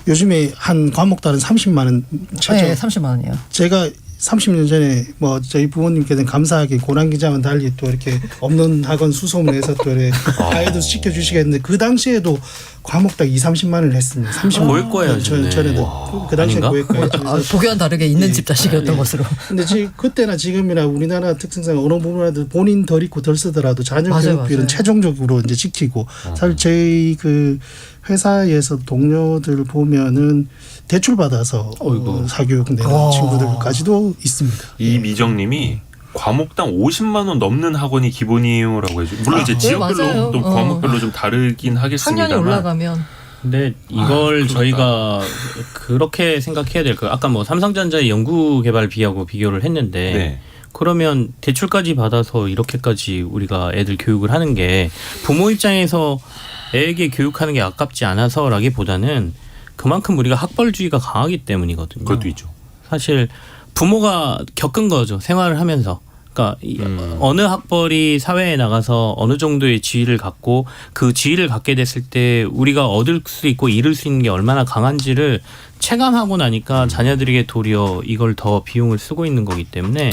요즘에 한 과목당 30만 원 최저. 네, 30만 원이요. 제가 30년 전에 뭐 저희 부모님께서는 감사하게 고난 기자만 달리 또 이렇게 없는 학원 수소문해서 또 이렇게 가이드 시켜주시겠는데 그 당시에도 과목당 20-30만 원을 했습니다. 30만 고액과예요, 전에도 그 당시에 아닌가? 고액과였죠. 보기와는 다르게 있는 예. 집 자식이었던 것으로. 근데 지금 그때나 지금이나 우리나라 특성상 어느 부분에도 본인 덜 있고 덜 쓰더라도 자녀 맞아요, 교육비는 맞아요. 최종적으로 이제 지키고 사실 저희 그 회사에서 동료들 보면은 대출 받아서 사교육 내는 와. 친구들까지도 있습니다. 이미정님이 과목당 50만 원 넘는 학원이 기본이에요라고 해줘. 물론 이제 네, 지역별로 맞아요. 또 과목별로 좀 다르긴 하겠습니다만. 학년이 올라가면 근데 이걸 저희가 그렇게 생각해야 될 거예요. 아까 뭐 삼성전자의 연구개발비하고 비교를 했는데 네. 그러면 대출까지 받아서 이렇게까지 우리가 애들 교육을 하는 게 부모 입장에서 애에게 교육하는 게 아깝지 않아서라기보다는 그만큼 우리가 학벌주의가 강하기 때문이거든요. 그것도 있죠. 사실 부모가 겪은 거죠. 생활을 하면서. 그러니까 어느 학벌이 사회에 나가서 어느 정도의 지위를 갖고 그 지위를 갖게 됐을 때 우리가 얻을 수 있고 잃을 수 있는 게 얼마나 강한지를 체감하고 나니까 자녀들에게 도리어 이걸 더 비용을 쓰고 있는 거기 때문에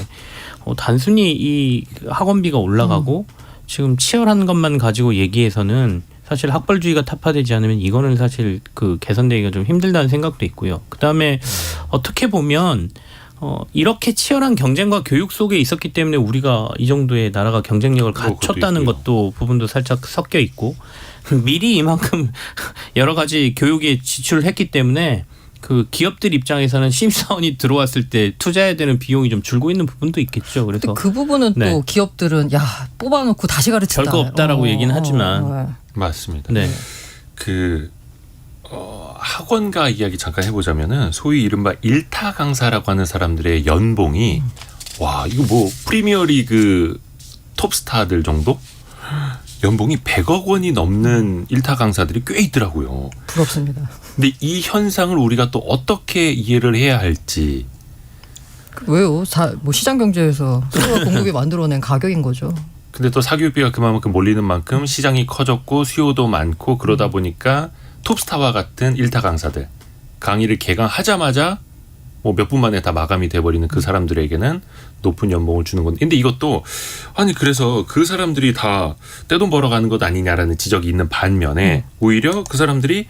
단순히 이 학원비가 올라가고 지금 치열한 것만 가지고 얘기해서는 사실 학벌주의가 타파되지 않으면 이거는 사실 그 개선되기가 좀 힘들다는 생각도 있고요. 그다음에 어떻게 보면 이렇게 치열한 경쟁과 교육 속에 있었기 때문에 우리가 이 정도의 나라가 경쟁력을 갖췄다는 것도 부분도 살짝 섞여 있고 미리 이만큼 여러 가지 교육에 지출을 했기 때문에 그 기업들 입장에서는 신입사원이 들어왔을 때 투자해야 되는 비용이 좀 줄고 있는 부분도 있겠죠. 그래서 그 부분은 네. 또 기업들은 야 뽑아놓고 다시 가르친다. 별거 없다라고 얘기는 하지만. 맞습니다. 네. 그 학원가 이야기 잠깐 해보자면은 소위 이른바 일타 강사라고 하는 사람들의 연봉이 와 이거 뭐 프리미어리그 톱스타들 정도 연봉이 100억 원이 넘는 일타 강사들이 꽤 있더라고요. 부럽습니다. 근데 이 현상을 우리가 또 어떻게 이해를 해야 할지. 왜요? 뭐 시장 경제에서 수요와 공급이 만들어낸 가격인 거죠. 근데 또 사교육비가 그만큼 몰리는 만큼 시장이 커졌고 수요도 많고 그러다 보니까 톱스타와 같은 일타 강사들 강의를 개강하자마자 뭐 몇 분 만에 다 마감이 돼버리는 그 사람들에게는 높은 연봉을 주는 건데 근데 이것도 아니 그래서 그 사람들이 다 떼돈 벌어가는 것 아니냐라는 지적이 있는 반면에 오히려 그 사람들이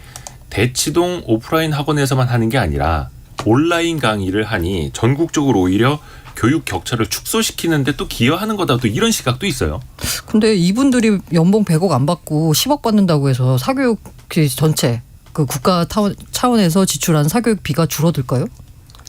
대치동 오프라인 학원에서만 하는 게 아니라 온라인 강의를 하니 전국적으로 오히려 교육 격차를 축소시키는데 또 기여하는 거다 또 이런 시각도 있어요. 근데 이분들이 연봉 100억 안 받고 10억 받는다고 해서 사교육 전체 그 국가 차원에서 지출한 사교육비가 줄어들까요?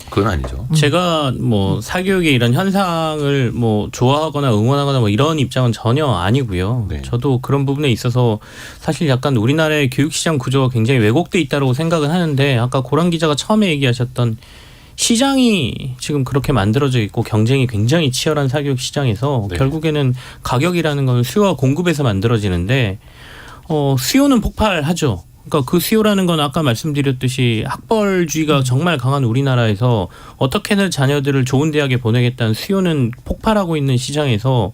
그건 아니죠. 제가 뭐 사교육의 이런 현상을 뭐 좋아하거나 응원하거나 뭐 이런 입장은 전혀 아니고요. 네. 저도 그런 부분에 있어서 사실 약간 우리나라의 교육시장 구조가 굉장히 왜곡돼 있다고 생각은 하는데 아까 고란 기자가 처음에 얘기하셨던 시장이 지금 그렇게 만들어져 있고 경쟁이 굉장히 치열한 사교육 시장에서 네. 결국에는 가격이라는 건 수요와 공급에서 만들어지는데 수요는 폭발하죠. 그러니까 그 수요라는 건 아까 말씀드렸듯이 학벌주의가 정말 강한 우리나라에서 어떻게든 자녀들을 좋은 대학에 보내겠다는 수요는 폭발하고 있는 시장에서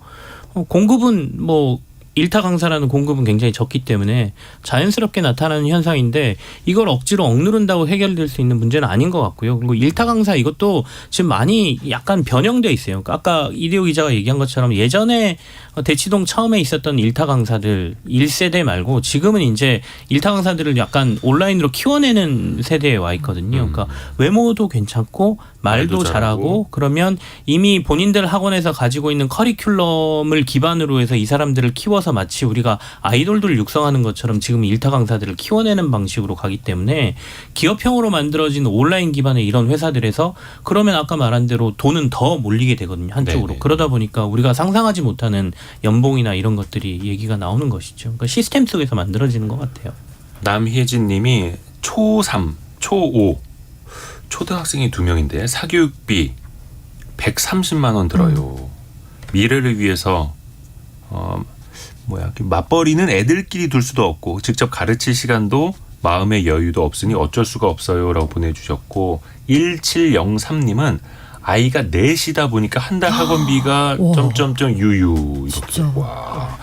공급은 뭐 일타 강사라는 공급은 굉장히 적기 때문에 자연스럽게 나타나는 현상인데 이걸 억지로 억누른다고 해결될 수 있는 문제는 아닌 것 같고요. 그리고 일타 강사 이것도 지금 많이 약간 변형돼 있어요. 그러니까 아까 이대호 기자가 얘기한 것처럼 예전에 대치동 처음에 있었던 일타 강사들 1세대 말고 지금은 이제 일타 강사들을 약간 온라인으로 키워내는 세대에 와 있거든요. 그러니까 외모도 괜찮고 말도 잘하고 그러면 이미 본인들 학원에서 가지고 있는 커리큘럼을 기반으로 해서 이 사람들을 키워서 키워서 마치 우리가 아이돌들을 육성하는 것처럼 지금 일타 강사들을 키워내는 방식으로 가기 때문에 기업형으로 만들어진 온라인 기반의 이런 회사들에서 그러면 아까 말한 대로 돈은 더 몰리게 되거든요. 한쪽으로. 네네. 그러다 보니까 우리가 상상하지 못하는 연봉이나 이런 것들이 얘기가 나오는 것이죠. 그러니까 시스템 속에서 만들어지는 것 같아요. 남혜진 님이 초3, 초5 초등학생이 2명인데 사교육비 130만 원 들어요. 미래를 위해서 맞벌이는 애들끼리 둘 수도 없고 직접 가르칠 시간도 마음의 여유도 없으니 어쩔 수가 없어요라고 보내주셨고 1703님은 아이가 넷이다 보니까 한 달 학원비가 와. 점점점 유유 이렇게. 진짜. 와.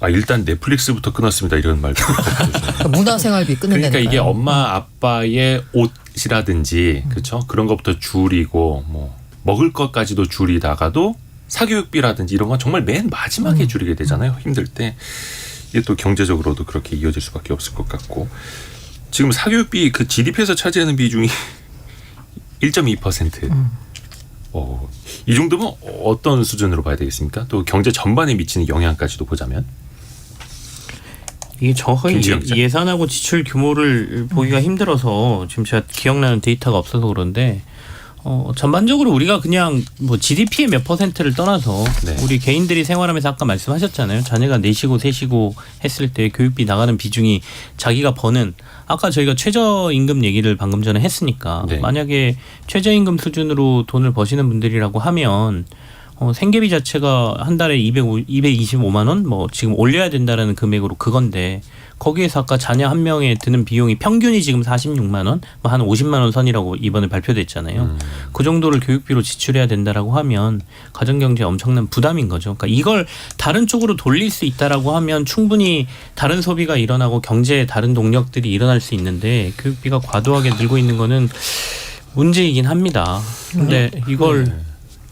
일단 넷플릭스부터 끊었습니다. 이런 말도. 그러니까 문화생활비 끊는다니까요. 그러니까 이게 엄마 아빠의 옷이라든지 그렇죠? 그런 것부터 줄이고 뭐 먹을 것까지도 줄이다가도 사교육비라든지 이런 건 정말 맨 마지막에 줄이게 되잖아요. 힘들 때. 이게 또 경제적으로도 그렇게 이어질 수밖에 없을 것 같고. 지금 사교육비 그 GDP에서 차지하는 비중이 1.2%. 이 정도면 어떤 수준으로 봐야 되겠습니까? 또 경제 전반에 미치는 영향까지도 보자면. 이게 정확하게 김지영 기자. 예산하고 지출 규모를 보기가 힘들어서 지금 제가 기억나는 데이터가 없어서 그런데 전반적으로 우리가 그냥 뭐 GDP의 몇 %를 떠나서 네. 우리 개인들이 생활하면서 아까 말씀하셨잖아요. 자녀가 넷이고 셋이고 했을 때 교육비 나가는 비중이 자기가 버는 아까 저희가 최저임금 얘기를 방금 전에 했으니까 네. 만약에 최저임금 수준으로 돈을 버시는 분들이라고 하면 생계비 자체가 한 달에 225만 원 뭐 지금 올려야 된다라는 금액으로 그건데 거기에서 아까 자녀 한 명에 드는 비용이 평균이 지금 46만 원, 뭐 한 50만 원 선이라고 이번에 발표됐잖아요. 그 정도를 교육비로 지출해야 된다라고 하면 가정경제에 엄청난 부담인 거죠. 그러니까 이걸 다른 쪽으로 돌릴 수 있다라고 하면 충분히 다른 소비가 일어나고 경제의 다른 동력들이 일어날 수 있는데 교육비가 과도하게 늘고 있는 거는 문제이긴 합니다. 근데 이걸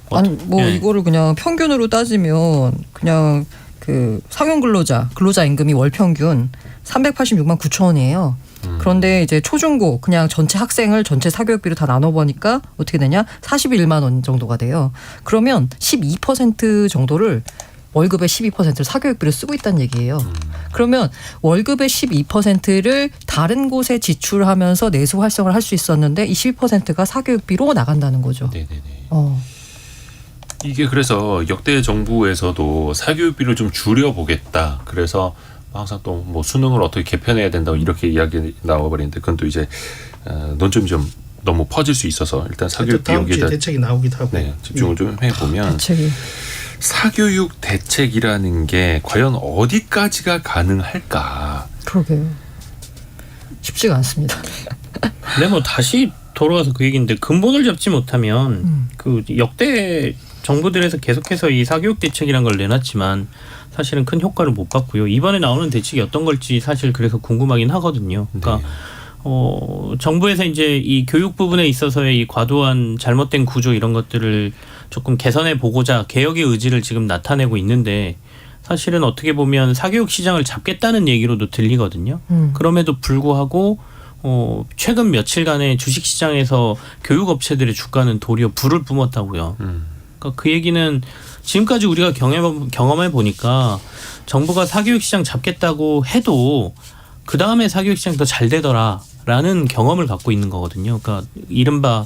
아니 뭐 예. 이거를 그냥 평균으로 따지면 그냥 그 상용 근로자 임금이 월 평균 386만 9천 원이에요. 그런데 이제 초중고 그냥 전체 학생을 전체 사교육비로 다 나눠 보니까 어떻게 되냐? 41만 원 정도가 돼요. 그러면 12% 정도를 월급의 12%를 사교육비로 쓰고 있다는 얘기예요. 그러면 월급의 12%를 다른 곳에 지출하면서 내수 활성을 할 수 있었는데 이 12%가 사교육비로 나간다는 거죠. 네네네. 이게 그래서 역대 정부에서도 사교육비를 좀 줄여보겠다. 그래서 항상 또 뭐 수능을 어떻게 개편해야 된다고 이렇게 이야기 나와버리는데 그건 또 이제 논점이 좀 너무 퍼질 수 있어서 일단 사교육비 다음 주에 여기에다 대책이 나오기도 하고. 집중을 좀 해보면 대책이 사교육 대책이라는 게 과연 어디까지가 가능할까? 그러게요. 쉽지가 않습니다. 근데 뭐 다시 돌아와서 그 얘기인데 근본을 잡지 못하면 그 역대 정부들에서 계속해서 이 사교육 대책이란 걸 내놨지만 사실은 큰 효과를 못 봤고요. 이번에 나오는 대책이 어떤 걸지 사실 그래서 궁금하긴 하거든요. 그러니까 정부에서 이제 이 교육 부분에 있어서의 이 과도한 잘못된 구조 이런 것들을 조금 개선해 보고자 개혁의 의지를 지금 나타내고 있는데 사실은 어떻게 보면 사교육 시장을 잡겠다는 얘기로도 들리거든요. 그럼에도 불구하고 최근 며칠간의 주식시장에서 교육업체들의 주가는 도리어 불을 뿜었다고요. 그러니까 그 얘기는 지금까지 우리가 경험해 보니까 정부가 사교육시장 잡겠다고 해도 그 다음에 사교육시장 더 잘 되더라라는 경험을 갖고 있는 거거든요. 그러니까 이른바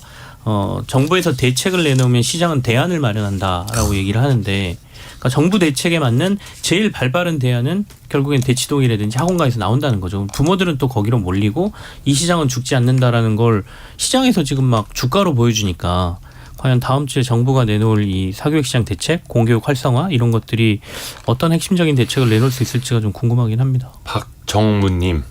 정부에서 대책을 내놓으면 시장은 대안을 마련한다라고 얘기를 하는데 그러니까 정부 대책에 맞는 제일 발빠른 대안은 결국엔 대치동이라든지 학원가에서 나온다는 거죠. 부모들은 또 거기로 몰리고 이 시장은 죽지 않는다라는 걸 시장에서 지금 막 주가로 보여주니까 과연 다음 주에 정부가 내놓을 이 사교육시장 대책, 공교육 활성화 이런 것들이 어떤 핵심적인 대책을 내놓을 수 있을지가 좀 궁금하긴 합니다. 박정무님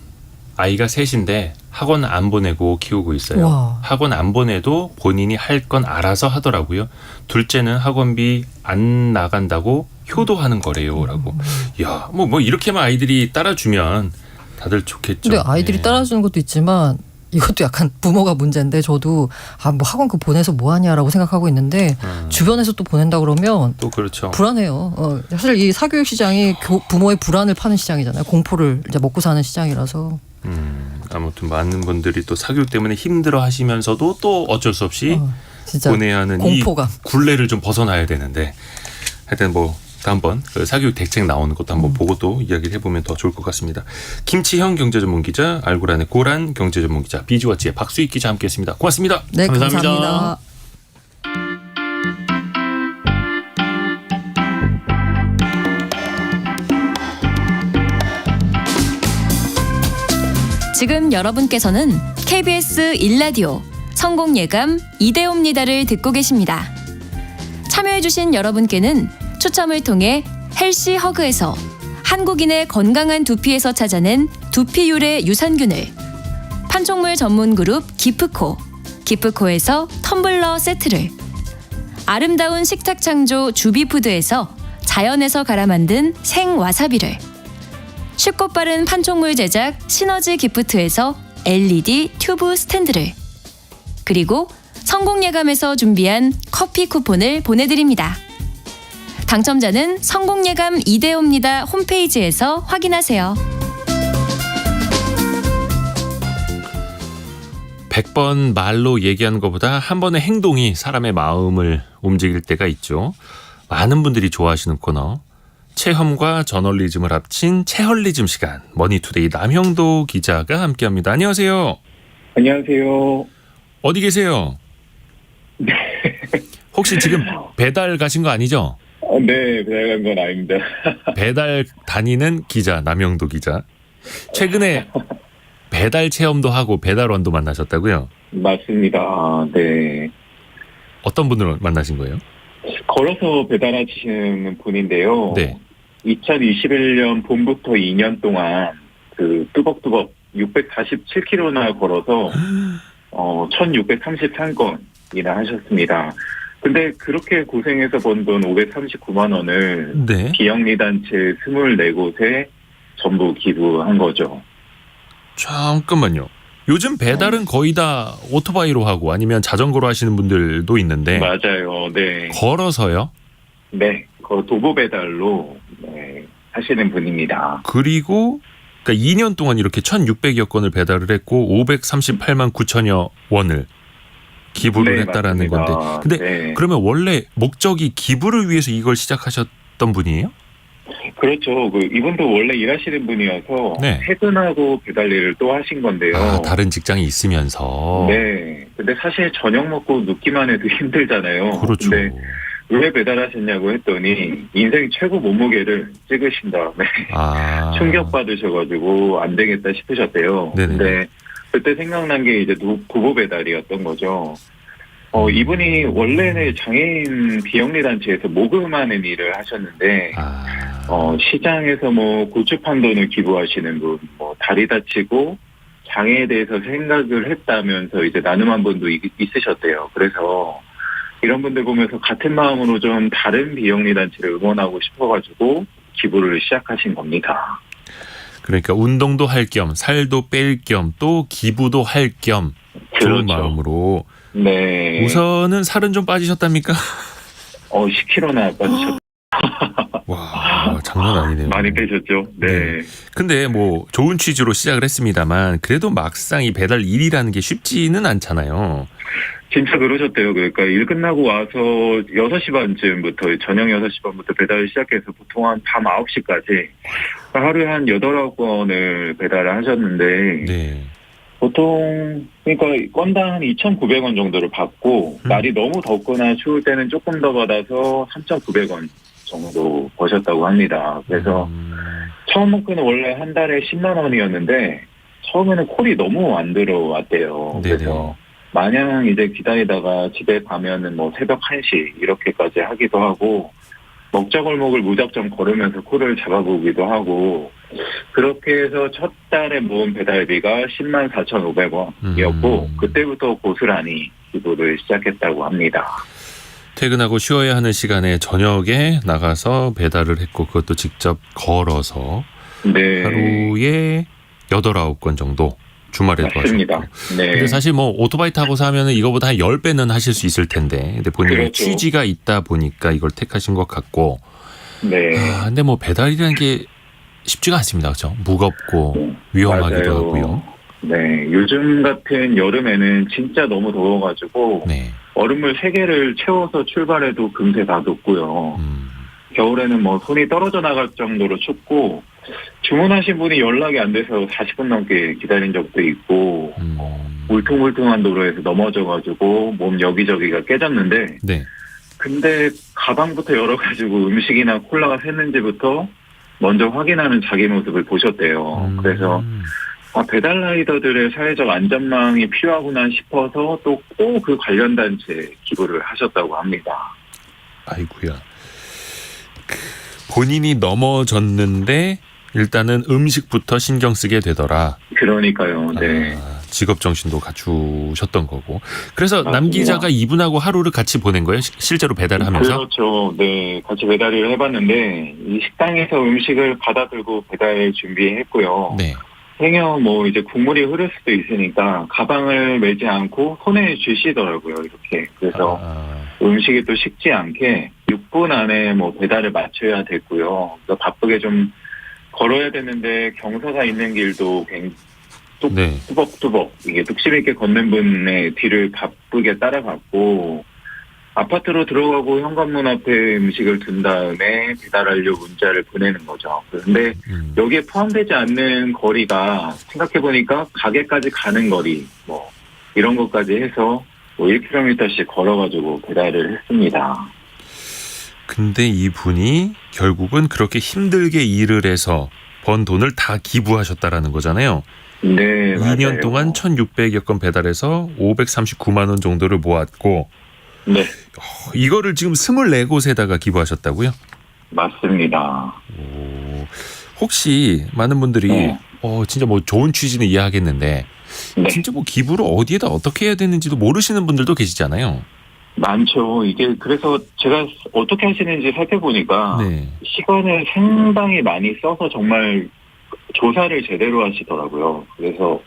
아이가 셋인데 학원 안 보내고 키우고 있어요. 와. 학원 안 보내도 본인이 할 건 알아서 하더라고요. 둘째는 학원비 안 나간다고 효도하는 거래요라고. 야, 뭐 이렇게만 아이들이 따라주면 다들 좋겠죠. 근데 아이들이 네. 따라주는 것도 있지만 이것도 약간 부모가 문제인데 저도 뭐 학원 그 보내서 뭐 하냐라고 생각하고 있는데 주변에서 또 보낸다 그러면 또 그렇죠. 불안해요. 사실 이 사교육 시장이 부모의 불안을 파는 시장이잖아요. 공포를 이제 먹고 사는 시장이라서. 아무튼 많은 분들이 또 사교육 때문에 힘들어 하시면서도 또 어쩔 수 없이 진짜 보내야 하는 공포감. 이 굴레를 좀 벗어나야 되는데 하여튼 뭐 다음번 그 사교육 대책 나오는 것도 한번 보고 또 이야기를 해보면 더 좋을 것 같습니다. 김치형 경제전문기자, 알고란의 고란 경제전문기자, 비지워치의 박수익 기자 함께했습니다. 고맙습니다. 네, 감사합니다. 감사합니다. 지금 여러분께서는 KBS 1라디오 성공예감 이대호입니다를 듣고 계십니다. 참여해주신 여러분께는 추첨을 통해 헬시 허그에서 한국인의 건강한 두피에서 찾아낸 두피 유래 유산균을, 판촉물 전문 그룹 기프코에서 텀블러 세트를, 아름다운 식탁 창조 주비푸드에서 자연에서 갈아 만든 생와사비를, 쉽고 빠른 판촉물 제작 시너지 기프트에서 LED 튜브 스탠드를, 그리고 성공예감에서 준비한 커피 쿠폰을 보내드립니다. 당첨자는 성공예감 이대호입니다 홈페이지에서 확인하세요. 100번 말로 얘기하는 것보다 한 번의 행동이 사람의 마음을 움직일 때가 있죠. 많은 분들이 좋아하시는 코너, 체험과 저널리즘을 합친 체헐리즘 시간, 머니투데이 남형도 기자가 함께합니다. 안녕하세요. 안녕하세요. 어디 계세요? 네. 혹시 지금 배달 가신 거 아니죠? 네, 배달 간 건 아닙니다. 배달 다니는 기자, 남형도 기자. 최근에 배달 체험도 하고 배달원도 만나셨다고요? 맞습니다. 아, 네. 어떤 분을 만나신 거예요? 걸어서 배달하시는 분인데요. 네. 2021년 봄부터 2년 동안 그 뚜벅뚜벅 647km나 걸어서 1633건이나 하셨습니다. 근데 그렇게 고생해서 번 돈 539만 원을 네. 비영리 단체 24곳에 전부 기부한 거죠. 잠깐만요. 요즘 배달은 거의 다 오토바이로 하고 아니면 자전거로 하시는 분들도 있는데 맞아요. 네. 걸어서요? 네. 그 도보 배달로 네, 하시는 분입니다. 그리고 그러니까 2년 동안 이렇게 1,600여 건을 배달을 했고 538만 9천여 원을 기부를 네, 했다라는 맞습니다. 건데, 근데 네. 그러면 원래 목적이 기부를 위해서 이걸 시작하셨던 분이에요? 그렇죠. 이분도 원래 일하시는 분이어서 네. 퇴근하고 배달 일을 또 하신 건데요. 아, 다른 직장이 있으면서. 네. 근데 사실 저녁 먹고 눕기만 해도 힘들잖아요. 그렇죠. 근데 왜 배달하셨냐고 했더니 인생 최고 몸무게를 찍으신 다음에 아. 충격받으셔가지고 안 되겠다 싶으셨대요. 네네. 근데 그때 생각난 게 이제 도보 배달이었던 거죠. 이분이 원래는 장애인 비영리 단체에서 모금하는 일을 하셨는데, 시장에서 뭐 고추 판 돈을 기부하시는 분, 뭐 다리 다치고 장애에 대해서 생각을 했다면서 이제 나눔한 분도 있으셨대요. 그래서 이런 분들 보면서 같은 마음으로 좀 다른 비영리 단체를 응원하고 싶어가지고 기부를 시작하신 겁니다. 그러니까 운동도 할 겸, 살도 뺄 겸, 또 기부도 할 겸 좋은 그렇죠. 마음으로. 네. 우선은 살은 좀 빠지셨답니까? 10kg나 빠지셨죠. 와, 장난 아니네요. 많이 빼셨죠? 네. 근데 뭐 좋은 취지로 시작을 했습니다만 그래도 막상 이 배달 일이라는 게 쉽지는 않잖아요. 진짜 그러셨대요. 그러니까 일 끝나고 와서 6시 반쯤부터, 저녁 6시 반부터 배달을 시작해서 보통 한 밤 9시까지 하루에 한 8, 9건을 배달을 하셨는데, 네. 보통, 그러니까 건당 한 2,900원 정도를 받고, 날이 너무 덥거나 추울 때는 조금 더 받아서 3,900원 정도 버셨다고 합니다. 그래서 처음 목표는 원래 한 달에 10만 원이었는데, 처음에는 콜이 너무 안 들어왔대요. 네네. 그래서 마냥 이제 기다리다가 집에 가면은 뭐 새벽 1시 이렇게까지 하기도 하고, 먹자골목을 무작정 걸으면서 콜을 잡아보기도 하고, 그렇게 해서 첫 달에 모은 배달비가 104,500원이었고, 그때부터 고스란히 기부를 시작했다고 합니다. 퇴근하고 쉬어야 하는 시간에 저녁에 나가서 배달을 했고 그것도 직접 걸어서 네. 하루에 8, 9건 정도 주말에도 맞습니다. 하셨고. 네. 근데 사실 뭐 오토바이 타고서 하면은 이거보다 한 10배는 하실 수 있을 텐데. 근데 본인의 그렇죠. 취지가 있다 보니까 이걸 택하신 것 같고. 네. 근데 뭐 배달이라는 게 쉽지가 않습니다. 그렇죠? 무겁고 위험하기도 맞아요. 하고요. 네. 요즘 같은 여름에는 진짜 너무 더워가지고 네. 얼음물 3개를 채워서 출발해도 금세 다 녹고요. 겨울에는 뭐 손이 떨어져 나갈 정도로 춥고 주문하신 분이 연락이 안 돼서 40분 넘게 기다린 적도 있고 울퉁불퉁한 도로에서 넘어져가지고 몸 여기저기가 깨졌는데 네. 근데 가방부터 열어가지고 음식이나 콜라가 샜는지부터 먼저 확인하는 자기 모습을 보셨대요. 그래서 배달 라이더들의 사회적 안전망이 필요하구나 싶어서 또 꼭 그 관련 단체에 기부를 하셨다고 합니다. 아이고야. 본인이 넘어졌는데 일단은 음식부터 신경 쓰게 되더라. 그러니까요. 네. 직업 정신도 갖추셨던 거고. 그래서 맞습니다. 남 기자가 이분하고 하루를 같이 보낸 거예요? 실제로 배달을 하면서? 그렇죠. 네. 같이 배달을 해봤는데 이 식당에서 음식을 받아들고 배달 준비했고요. 네. 행여 뭐 이제 국물이 흐를 수도 있으니까 가방을 메지 않고 손에 쥐시더라고요. 이렇게. 그래서 음식이 또 식지 않게 6분 안에 뭐 배달을 마쳐야 됐고요. 그래서 바쁘게 좀 걸어야 되는데 경사가 있는 길도 굉장히 네. 뚜벅뚜벅 이게 뚝심 있게 걷는 분의 뒤를 바쁘게 따라갔고 아파트로 들어가고 현관문 앞에 음식을 둔 다음에 배달 완료 문자를 보내는 거죠. 그런데 여기에 포함되지 않는 거리가 생각해보니까 가게까지 가는 거리 뭐 이런 것까지 해서 뭐 1km씩 걸어가지고 배달을 했습니다. 근데 이분이 결국은 그렇게 힘들게 일을 해서 번 돈을 다 기부하셨다라는 거잖아요. 네, 2년 맞아요. 동안 1,600여 건 배달해서 539만 원 정도를 모았고 네, 이거를 지금 24곳에다가 기부하셨다고요? 맞습니다. 혹시 많은 분들이 네. 진짜 뭐 좋은 취지는 이해하겠는데 네. 진짜 뭐 기부를 어디에다 어떻게 해야 되는지도 모르시는 분들도 계시잖아요. 많죠. 이게 그래서 제가 어떻게 하시는지 살펴보니까 네. 시간을 상당히 많이 써서 정말 조사를 제대로 하시더라고요. 그래서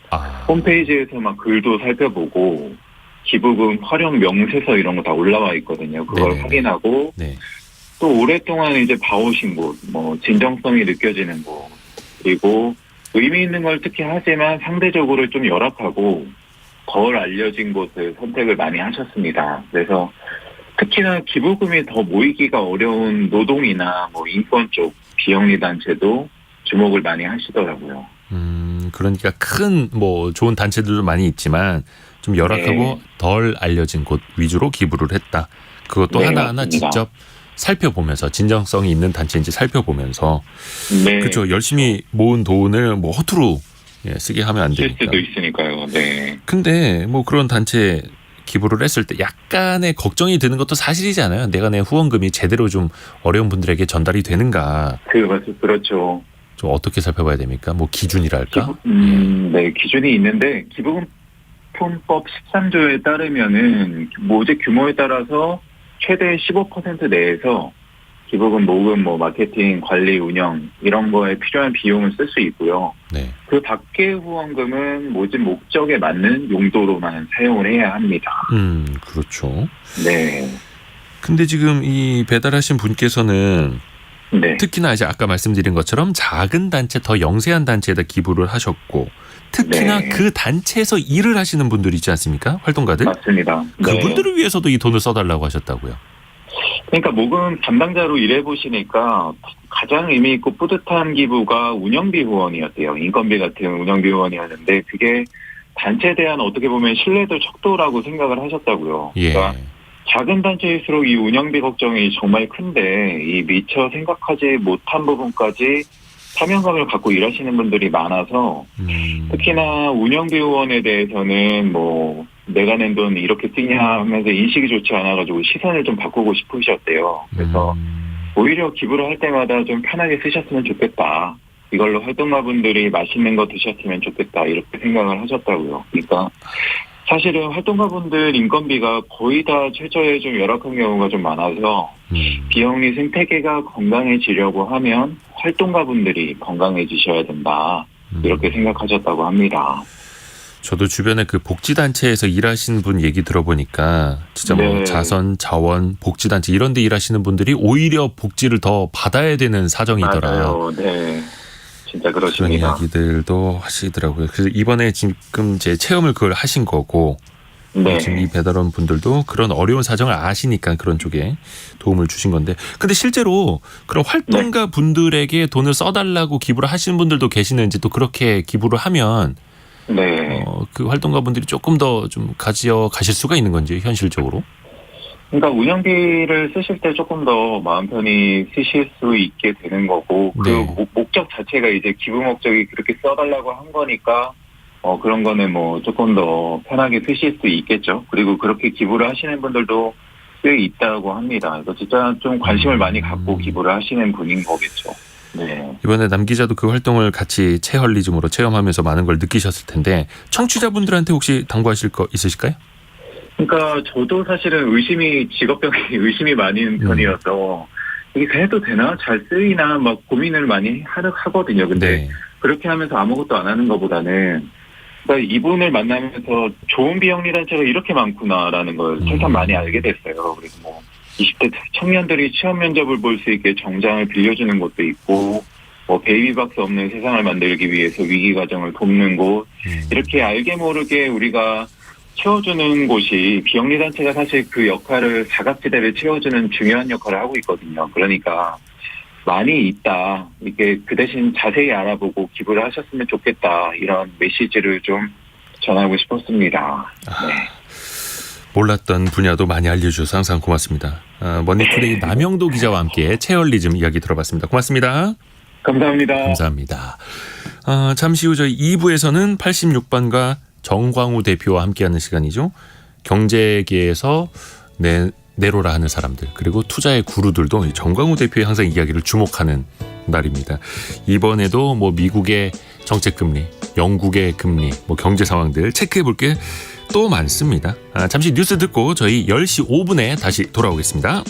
홈페이지에서 막 글도 살펴보고 기부금 활용 명세서 이런 거 다 올라와 있거든요. 그걸 네네네. 확인하고 네. 또 오랫동안 이제 봐오신 곳, 뭐 진정성이 느껴지는 곳, 그리고 의미 있는 걸 특히 하지만 상대적으로 좀 열악하고 덜 알려진 곳을 선택을 많이 하셨습니다. 그래서 특히나 기부금이 더 모이기가 어려운 노동이나 뭐 인권 쪽 비영리 단체도 주목을 많이 하시더라고요. 그러니까 큰 뭐 좋은 단체들도 많이 있지만 좀 열악하고 네. 덜 알려진 곳 위주로 기부를 했다. 그것도 네, 하나하나 맞습니다. 직접 살펴보면서 진정성이 있는 단체인지 살펴보면서 네. 그렇죠. 열심히 모은 돈을 뭐 허투루 쓰게 하면 안 쓸 되니까. 수도 있으니까요. 네. 근데 뭐 그런 단체 기부를 했을 때 약간의 걱정이 드는 것도 사실이잖아요. 내가 내 후원금이 제대로 좀 어려운 분들에게 전달이 되는가. 그렇죠. 좀 어떻게 살펴봐야 됩니까? 뭐 기준이랄까? 네, 기준이 있는데 기부금법 13조에 따르면은 모집 규모에 따라서 최대 15% 내에서 기부금, 모금, 뭐 마케팅, 관리, 운영 이런 거에 필요한 비용을 쓸 수 있고요. 네. 그 밖의 후원금은 모집 목적에 맞는 용도로만 사용을 해야 합니다. 그렇죠. 네. 근데 지금 이 배달하신 분께서는 네. 특히나 이제 아까 말씀드린 것처럼 작은 단체, 더 영세한 단체에다 기부를 하셨고 특히나 네. 그 단체에서 일을 하시는 분들이 있지 않습니까? 활동가들? 맞습니다. 네. 그분들을 위해서도 이 돈을 써달라고 하셨다고요. 그러니까 모금 담당자로 일해보시니까 가장 의미 있고 뿌듯한 기부가 운영비 후원이었대요. 인건비 같은 운영비 후원이었는데 그게 단체에 대한 어떻게 보면 신뢰도 척도라고 생각을 하셨다고요. 예. 그러니까 작은 단체일수록 이 운영비 걱정이 정말 큰데 이 미처 생각하지 못한 부분까지 사명감을 갖고 일하시는 분들이 많아서 특히나 운영비 후원에 대해서는 뭐 내가 낸 돈 이렇게 쓰냐 하면서 인식이 좋지 않아가지고 시선을 좀 바꾸고 싶으셨대요. 그래서 오히려 기부를 할 때마다 좀 편하게 쓰셨으면 좋겠다. 이걸로 활동가분들이 맛있는 거 드셨으면 좋겠다. 이렇게 생각을 하셨다고요. 그러니까 사실은 활동가분들 인건비가 거의 다 최저에 좀 열악한 경우가 좀 많아서 비영리 생태계가 건강해지려고 하면 활동가분들이 건강해지셔야 된다. 이렇게 생각하셨다고 합니다. 저도 주변에 그 복지단체에서 일하시는 분 얘기 들어보니까 진짜 뭐 네. 자선, 자원, 복지단체 이런 데 일하시는 분들이 오히려 복지를 더 받아야 되는 사정이더라. 맞아요. 네. 진짜 그런 그렇습니다. 이야기들도 하시더라고요. 그래서 이번에 지금 제 체험을 그걸 하신 거고 네. 지금 이 배달원 분들도 그런 어려운 사정을 아시니까 그런 쪽에 도움을 주신 건데, 근데 실제로 그런 활동가 분들에게 돈을 써달라고 기부를 하시는 분들도 계시는지, 또 그렇게 기부를 하면 네. 그 활동가 분들이 조금 더 좀 가져가실 수가 있는 건지, 현실적으로. 그러니까 운영비를 쓰실 때 조금 더 마음 편히 쓰실 수 있게 되는 거고, 그 네. 목적 자체가 이제 기부 목적이 그렇게 써달라고 한 거니까 그런 거는 뭐 조금 더 편하게 쓰실 수 있겠죠. 그리고 그렇게 기부를 하시는 분들도 꽤 있다고 합니다. 이거 진짜 좀 관심을 많이 갖고 기부를 하시는 분인 거겠죠. 네. 이번에 남 기자도 그 활동을 같이 체헐리즘으로 체험하면서 많은 걸 느끼셨을 텐데, 청취자분들한테 혹시 당부하실 거 있으실까요? 그러니까 저도 사실은 직업병이 의심이 많은 편이어서 이게 해도 되나? 잘 쓰이나? 막 고민을 많이 하거든요. 근데 네. 그렇게 하면서 아무것도 안 하는 것보다는, 그러니까 이분을 만나면서 좋은 비영리 단체가 이렇게 많구나라는 걸 새삼 많이 알게 됐어요. 그래서 뭐 20대 청년들이 취업 면접을 볼 수 있게 정장을 빌려주는 곳도 있고, 뭐 베이비박스 없는 세상을 만들기 위해서 위기 과정을 돕는 곳, 이렇게 알게 모르게 우리가 채워주는 곳이, 비영리 단체가 사실 그 역할을, 사각지대를 채워주는 중요한 역할을 하고 있거든요. 그러니까 많이 있다, 이게 그 대신 자세히 알아보고 기부를 하셨으면 좋겠다, 이런 메시지를 좀 전하고 싶었습니다. 네. 몰랐던 분야도 많이 알려주셔서 항상 고맙습니다. 머니투데이 남영도 기자와 함께 체얼리즘 이야기 들어봤습니다. 고맙습니다. 감사합니다. 감사합니다. 잠시 후 저희 2부에서는 86번가 정광우 대표와 함께하는 시간이죠. 경제계에서 내로라 하는 사람들, 그리고 투자의 구루들도 정광우 대표의 항상 이야기를 주목하는 날입니다. 이번에도 뭐 미국의 정책 금리, 영국의 금리, 뭐 경제 상황들 체크해 볼 게 또 많습니다. 잠시 뉴스 듣고 저희 10시 5분에 다시 돌아오겠습니다.